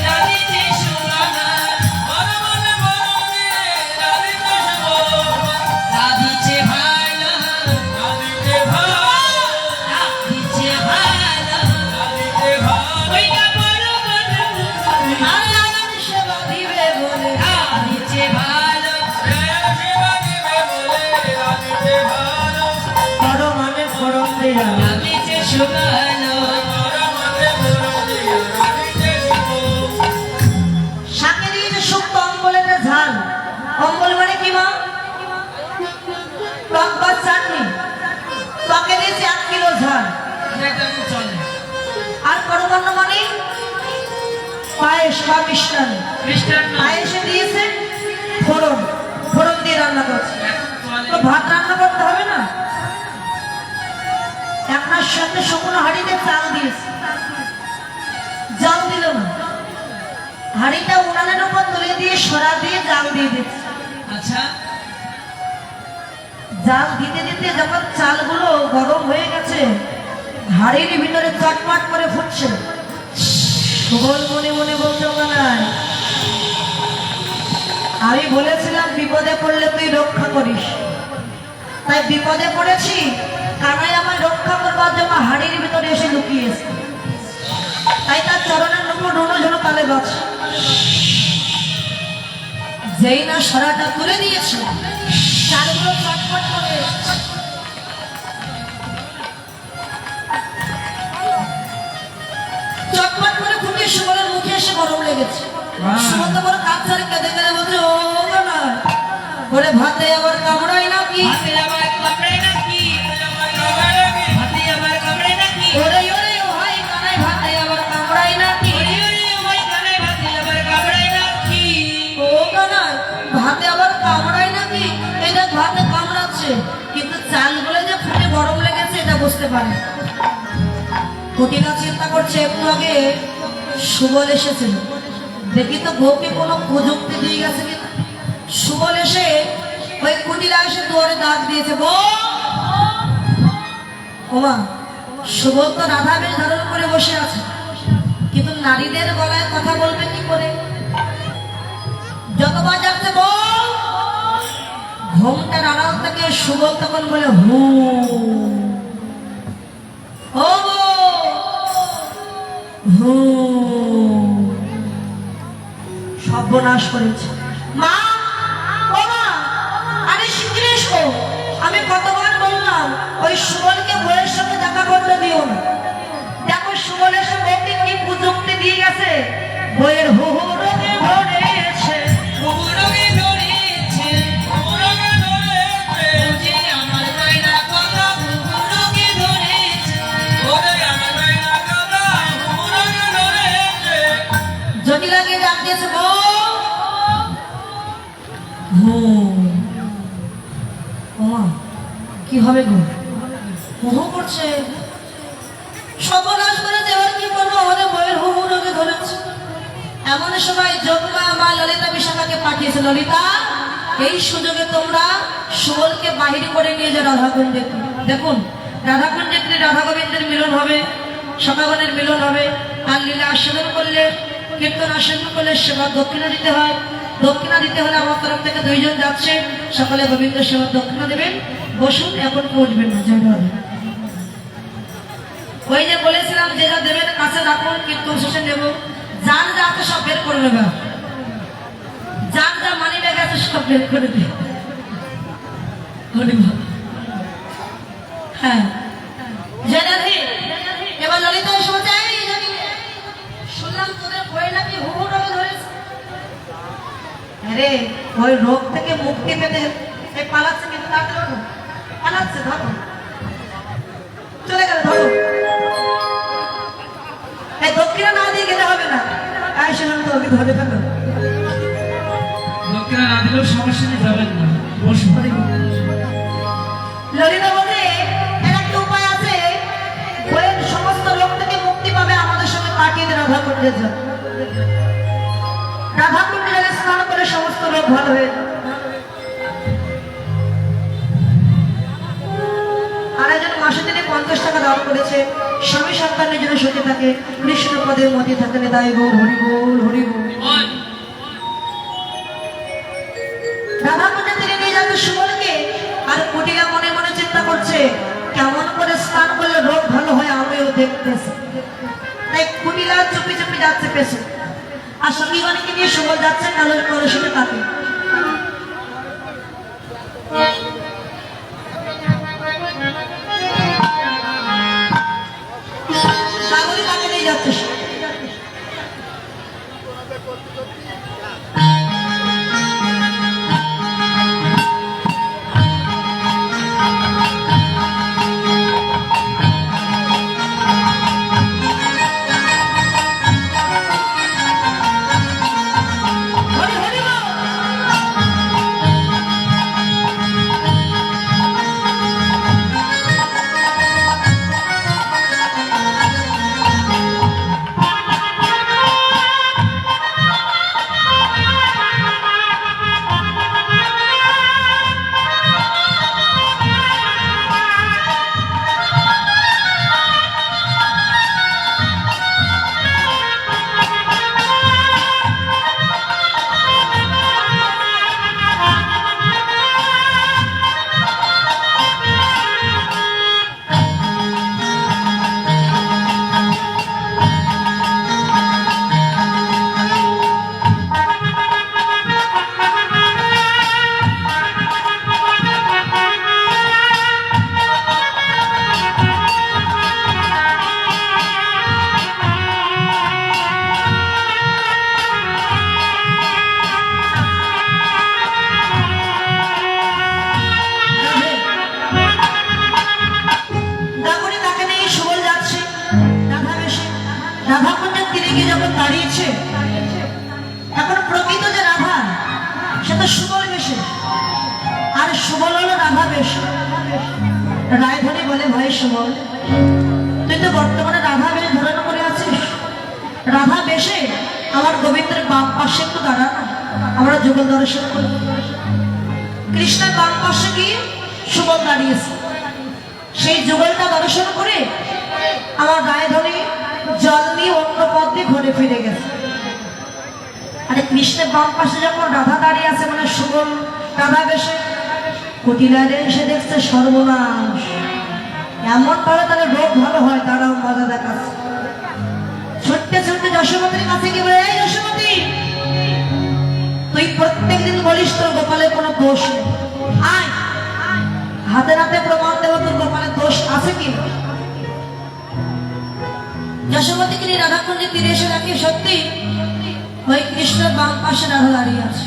রাধিতে সুমনা মনে মনে বরণে রাধিতে সুমনা রাধিতে ভালো রাধিতে ভালো রাধিতে ভালো রাধিতে ভালো ওই না বড় মনে নারায়ণ সেবা দিবে বলে রাধিতে ভালো সেবা দিবে বলে রাধিতে ভালো বড় মানে ফরম দেয়া রাধিতে সুমনা মনে বরণে রাধিতে সুমনা শাকে দিয়েছে শুক্ত অম্বলেতে ঝাল অম্বল মানে কি মা টক বা চাটনি টকে দিয়েছে 1 কিলো ঝাল এটা তো চলে আর পরমান্ন মানে পায়েস বা মিষ্টান মিষ্টান্ন পায়েসে দিয়েছে ফোড়ন ফোড়ন দিয়ে রান্না করছে এখন চলে তো ভাত রান্না করতে হবে না আপনার সাথে শুকনো হাঁড়িতে চাল দিয়েছে জাল দিল না হাঁড়িটা উনানের উপর তুলে দিয়ে সরা দিয়ে জাল দিয়ে দিচ্ছে আচ্ছা জাল দিতে দিতে যখন চালগুলো গরম হয়ে গেছে হাঁড়ির ভিতরে চটপট করে ফুটছে সুবল মনে মনে বলতে নাই আমি বলেছিলাম বিপদে পড়লে তুই রক্ষা করিস তাই বিপদে পড়েছি কানাই আমার রক্ষা করবার জন্য হাড়ির ভিতরে এসে লুকিয়েছে তাই তার চরণের উপর রুনো ঝুনো তালে বাজছে যেই না সরাটা তুলে দিয়েছে চালগুলো চটপট করে চটপট করে ফুটে সুবলের মুখে এসে গরম লেগেছে সুমন্ত বড় কাপ ধরে কেঁদে কেঁদে বলছে ও না ওরে ভাতে আবার কামড়াই নাকি হাতে আবার কামড়ে নাকি হাতে আবার কামড়ে নাকি ওরে ওরে ও ভাই কানাই ভাতে আবার কামড়াই নাকি ওরে ওরে ওই কানে হাতে আবার কামড়ে নাকি ও কানাই ভাতে আবার কামড়াই নাকি এটা ভাতে কামড়াচ্ছে কিন্তু চালগুলো যে ফুটে গরম লেগেছে এটা বুঝতে পারে কুটিরা চিন্তা করছে একটু আগে সুবল এসেছিল দেখি তো বউকে কোনো প্রযুক্তি দিয়ে গেছে কিনা সুবল এসে ওই কুটিরা এসে দুয়ারে ডাক দিয়েছে বউ ওমা সুবল তো রাধা বেশ ধারণ করে বসে আছে কিন্তু নারীদের গলায় কথা বলবে কি করে যতবার যাচ্ছে বউ ঘুমটার আড়াল থেকে সুবল তখন বলে হু ও হু সর্বনাশ করেছে মা ও মা আরে শিগগির এসো আমি কতবার বললাম ওই সুবলকে বইয়ের সঙ্গে দেখা করতে দিও না দেখো সুবলের সঙ্গে কি প্রযুক্তি দিয়ে গেছে বইয়ের হু হু রোগে ভরেছে কুকুরকে ধরেছে কুকুরকে ধরেছে যে আমার গায়না কথা কুকুরকে ধরেছে ওরে আমার গায়না কথা কুকুরকে ধরেছে জটিলাকে ডাক দিয়েছে বউ ওমা কি হবে গো মোহ করছে সর্বনাশ করে দেওয়ার কি করবো আমাদের বইয়ের হু হু রোগে ধরেছে এমন সময় যোগমা মা ললিতা বিশাখাকে পাঠিয়েছে ললিতা এই সুযোগে তোমরা সুবলকে বাহির করে নিয়ে যে রাধাকুণ্ডে দেখুন রাধাকুণ্ডে রাধা গোবিন্দের মিলন হবে সকাগণের মিলন হবে আর লীলা আস্বাদন করলে কীর্তন আস্বাদন করলে সেবা দক্ষিণা দিতে হয় দক্ষিণা দিতে হলে আমার তরফ থেকে 2 জন যাচ্ছে সকলে গোবিন্দ সেবা দক্ষিণা দেবেন বসুন এখন পৌঁছবেন না জয় হবে ওই যে বলেছিলাম যে যা দেবেন কাছে রাখুন কীর্তন শেষে নেব যার যা আছে সব বের করে নেবে যার যা মানি ব্যাগ আছে সব বের করে দেবে হ্যাঁ জয় রাধে এবার ললিতা এসে বলছে, "এই জানি, শুনলাম তোদের বই নাকি হু হু রোগে ধরেছে।" আরে ওই রোগ থেকে মুক্তি পেতে এই পালাচ্ছে কিন্তু তাকে ধরো পালাচ্ছে ধরো চলে গেল ধরো এই দক্ষিণা না দিয়ে গেলে হবে না আয় শুনুন তো ওকে ধরে ফেলো দক্ষিণা না দিলেও সমস্যা নেই যাবেন না বসুন ললিতা বলে এর একটা উপায় আছে বইয়ের সমস্ত রোগ থেকে মুক্তি পাবে আমাদের সঙ্গে পাঠিয়ে রাধা করতে যাও রাধা কুণ্ডে স্নান করে সমস্ত রোগ ভালো হয়ে যায়। আর একজন মাসে তিনি 50 টাকা দান করেছে, স্বামী সন্তানের জন্য সতী থাকে, কৃষ্ণ পদের মধ্যে থাকে দায় গৌর হরি বল হরি বল। বল। রাধা কুণ্ডে তিনি নিয়ে যাবে সুবলকে, আর কুটিলা মনে মনে চিন্তা করছে কেমন করে স্নান করলে রোগ ভালো হয় আমিও দেখতেছি। তাই কুটিলা চুপি চুপি যাচ্ছে পেছনে, আর সঙ্গীগণকে নিয়ে সুবল যাচ্ছে কালোর কলসিতে তাকে। কাগরি তাকে নিয়ে যাচ্ছে সে। হরি হরি বল। দাগরি তাকে নিয়ে সুবল যাচ্ছে রাধা বেশে। রাধা কুণ্ডের তীরে গিয়ে যখন দাঁড়িয়েছে, এখন প্রকৃত যে রাধা সে তো সুবল বেশে, আর সুবল হলো রাধা বেশে। রায়ধনী বলে ভাই সুবল, তুই তো বর্তমানে রাধা বেশ ধারণ করে আছিস, রাধা বেশে আমার গোবিন্দের বাম পাশে একটু দাঁড়া, আমরা যুগল দর্শন করি। কৃষ্ণের বাম পাশে গিয়ে সুবল দাঁড়িয়েছে, সেই যুগলটা দর্শন করে আমার রায়ধনী জল নিয়ে অন্য পথ দিয়ে ঘুরে ফিরে গেছে। আরে কৃষ্ণের বাম পাশে যখন রাধা দাঁড়িয়ে আছে, মানে সুবল রাধা বেশে, কুটিলারে এসে দেখছে সর্বনাশ, এমন ভাবে তাহলে রোগ ভালো হয়, তারাও মজা দেখাচ্ছে। ছুটতে ছুটতে যশোমতির কাছে গিয়ে বলে, এই যশোমতি, তুই প্রত্যেকদিন বলিস তোর গোপালের কোনো দোষ নেই, আয় হাতে হাতে প্রমাণ দেব তোর গোপালের দোষ আছে কি। যশোমতিকে নিয়ে রাধাকুণ্ডে তীরে এসে রাখি, সত্যি ওই কৃষ্ণের বাম পাশে রাধা দাঁড়িয়ে আছে।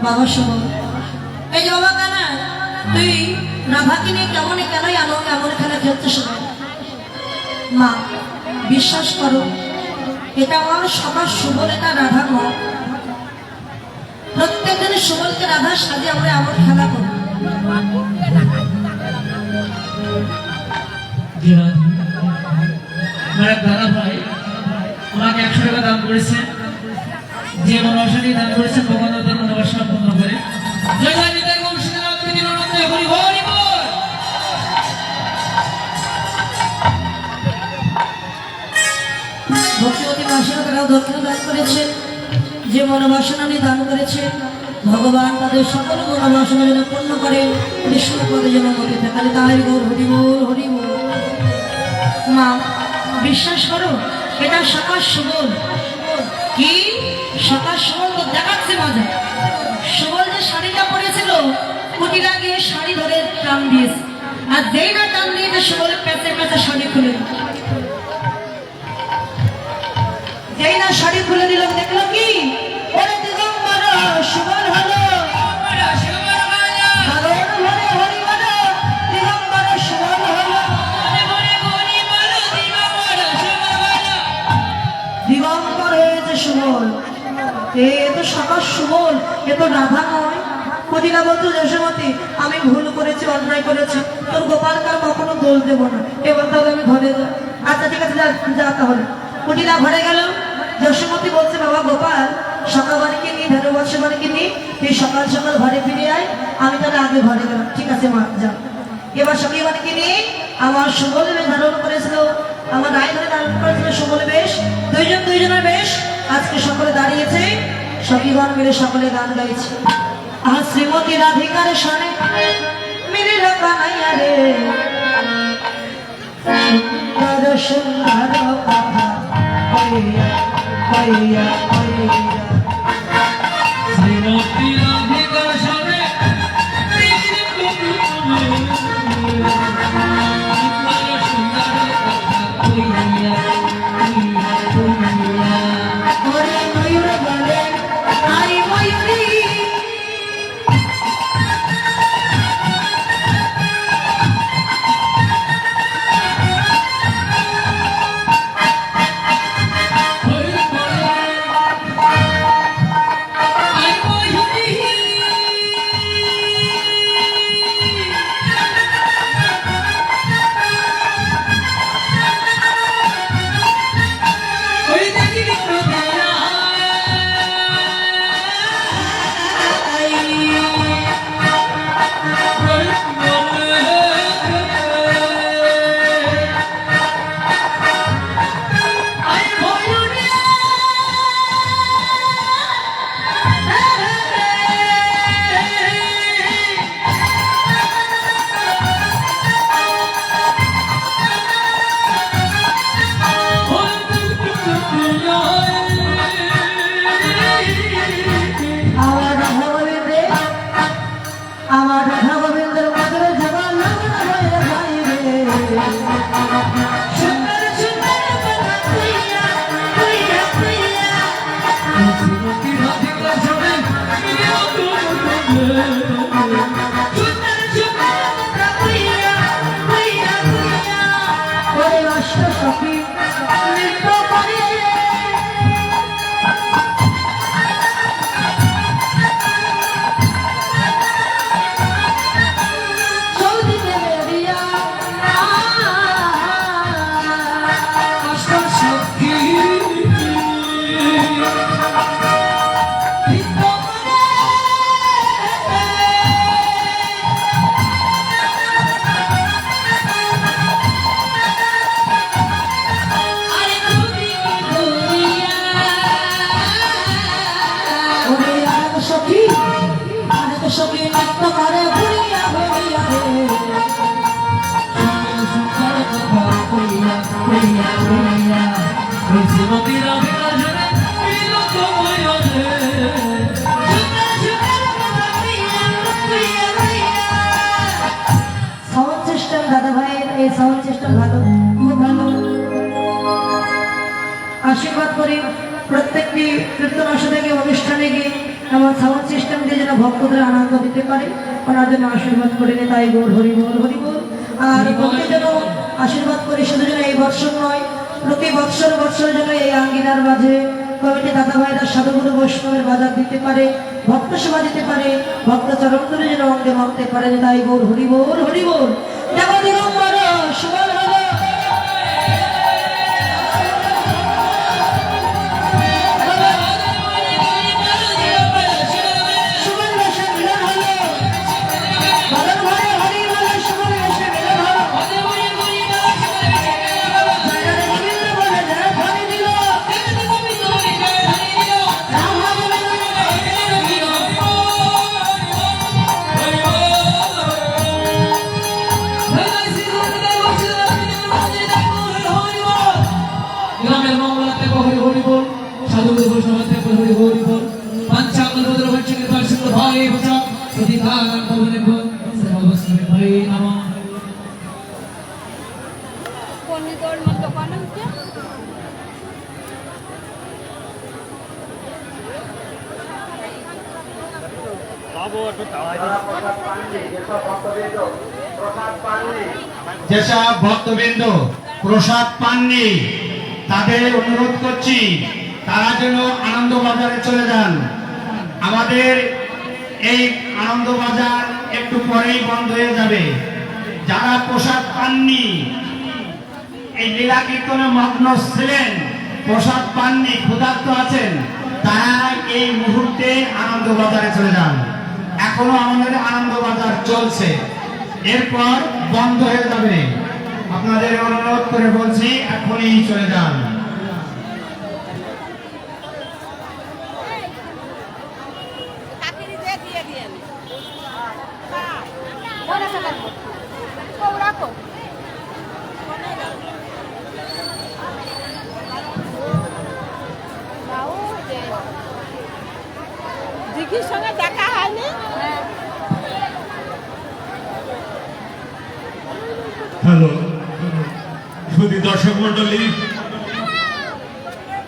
বাবা সুবল, এই যে বাবা কানা, তুই রাধাকে নিয়ে কেনই এমন খেলা খেলতে শুনে। মা বিশ্বাস করো, এটা আমার সবার সুবল, এটা রাধা নয়। প্রত্যেক দিনে সুবলকে রাধা সাজে আমরা এমন খেলা করি। আমার এক দাদা ভাই আমাকে 100 টাকা দান করেছেন, যে মনোবাসনী দান করেছেন ভগবান তার মনোবাসনা পূর্ণ করে। জয় জয় নিতাই গৌর শ্রীনাথ বিধিনাথ হরি হরি বল। ভক্তিবতী মাসিরা তারাও দক্ষিণ দান করেছে, যে মনোবাসনা উনি দান করেছে ভগবান তাদের সকল মনোবাসনা যেন পূর্ণ করে, কৃষ্ণ পদে যেন মতে থাকে। তাই গৌর হরি বল হরি বল। মা বিশ্বাস করো, এটা সকাল সুবল। কি সকাল সুবল তো দেখাচ্ছে মজা। সুবল যে শাড়িটা পরেছিল, কুটিলা গিয়ে শাড়ি ধরে টান দিয়েছে, আর যেই না টান দিয়েছে সুবলের প্যাঁচে প্যাঁচে শাড়ি খুলে দিল। যেই না শাড়ি খুলে দিল, দেখলো কি ওরে দিগম্বর সুবল হলো, দিগম্বর হয়েছে সুবল। এ তো সকাল সুবল, এ তো রাধা নয়। কুটিলা বলতো, যশোমতি আমি ভুল করেছি, অন্যায় করেছি, তোর গোপালকে আর কখনো দোষ দেবো না, এবার তাহলে আমি ঘরে যাই। আচ্ছা ঠিক আছে, যা তাহলে। কুটিলা ঘরে গেল, যশোমতি বলছে তুই সকাল সকাল ঘরে ফিরে আয়, আমি তাহলে আগে ঘরে গেলাম। ঠিক আছে মা, যাও। এবার সখীগণকে নিয়ে আমার সুবল বেশ ধারণ করেছিল, আমার গায়ে ধরে ধারণ করেছিল সুবল বেশ, দুইজন দুইজনের বেশ আজকে সকলে দাঁড়িয়েছে, সখীগণ মিলে সকলে গান গাইছে। আর শ্রীমতী রাধিকার সনে মিলিল কানাইয়া রে, সুন্দর সুন্দর কথা কইয়া কইয়া কইয়া। শ্রীমতী রাধিকার সনে ওরে ময়ূর বলে আই ময়ূরী, আমার রাধা গোবিন্দে, আমার রাধা গোবিন্দের মধুর জগৎ লাগনা হয়ে যাইবে। সুন্দর সুন্দর কথা কইয়া কইয়া কইয়া, শ্রীমতী রাধিকার সনে সুন্দর সুন্দর কথা কইয়া কইয়া কইয়া, ওরে অষ্ট সখী নৃত্য করে। চৌদিকে বেরিয়া অষ্ট সখী নৃত্য করে। আরে ঘুরিয়া ঘুরিয়া, ওরে আরেক সখী নৃত্য করে ঘুরিয়া ঘুরিয়া রে। শ্রীমতী রাধিকার সনে সাউন্ড সিস্টেম দাদা ভাইয়ের এই সাউন্ড সিস্টেম ভালো, খুব ভালো। আশীর্বাদ করি প্রত্যেকটি কীর্তন আসনে গিয়ে অনুষ্ঠানে গিয়ে আমার সাউন্ড সিস্টেম দিয়ে যেন ভক্তদের আনন্দ দিতে পারে, ওনার জন্য আশীর্বাদ করে নিয়ে তাই বল হরি বল হরি বল। আর ভক্তি যেন আশীর্বাদ করি শুধু যেন এই বৎসর নয়, প্রতি বৎসর বৎসর যেন এই আঙ্গিনার মাঝে কমিটি দাদা ভাইরা সাধুগুরু বৈষ্ণবের বাজার দিতে পারে, ভক্ত সেবা দিতে পারে, ভক্ত চরণ ধরে যেন অঙ্গে মানতে পারে, তাই বল হরি বল হরি বল। জগৎ দিগম্বর সুবল হলো, সুবল বেশে মিলন হলো, বাদল ভরে হরি বলে সুবল বেশে মিলন হলো। জয় রাধে গোবিন্দ বলে জয় ধ্বনি দিল, রাম রাম বলে গ্রামের মঙ্গলাতে হরি হরি বল, সাধুগুরু বৈষ্ণবতে হরি হরি বল, পঞ্চাঙ্গের বৈষ্ণবের দর্শন ভাই বচা প্রতিদান ভবনে বল, সর্বস্বরে ভাই নমঃ। পণ্ডিতর মতো দোকান হচ্ছে বাবু একটু তাড়াই দিন। যেসব ভক্তবৃন্দ প্রসাদ পাননি তাদের অনুরোধ করছি তারা যেন আনন্দ বাজারে চলে যান। আমাদের এই আনন্দ বাজার একটু পরেই বন্ধ হয়ে যাবে। যারা প্রসাদ পাননি, এই লীলা কীর্তনে মগ্ন ছিলেন, প্রসাদ পাননি, ক্ষুধার্ত আছেন, তারা এই মুহূর্তে আনন্দবাজারে চলে যান। এখনো আমাদের আনন্দবাজার চলছে, এরপর বন্ধ হয়ে যাবে। আপনাদের অনুরোধ করে বলছি এখনই চলে যান। রাখো দিঘির সঙ্গে দেখা হয়নি। হ্যালো সুধী দর্শক মন্ডলী,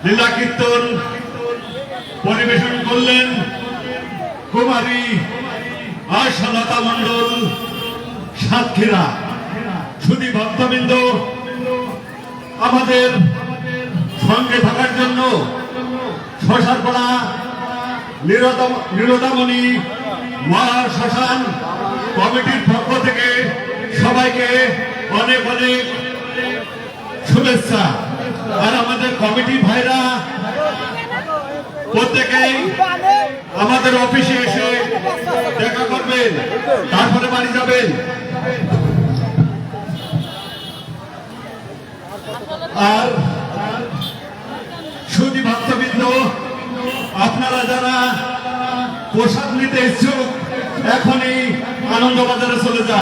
লীলা কীর্তন পরিবেশন করলেন কুমারী আশালতা মণ্ডল সাতক্ষীরা। সুধী ভক্তবৃন্দ, আমাদের সঙ্গে থাকার জন্য শশারপাড়া নীরদামণি মহাশ্মশান কমিটির পক্ষ থেকে সবাইকে অনেক অনেক শুভেচ্ছা। আর আমাদের কমিটি ভাইরা প্রত্যেকেই আমাদের অফিসে এসে দেখা করবেন, তারপরে বাড়ি যাবেন। আর সুধী ভক্তবৃন্দ, আপনারা যারা প্রসাদ নিতে ইচ্ছুক এখনই আনন্দবাজারে চলে যান।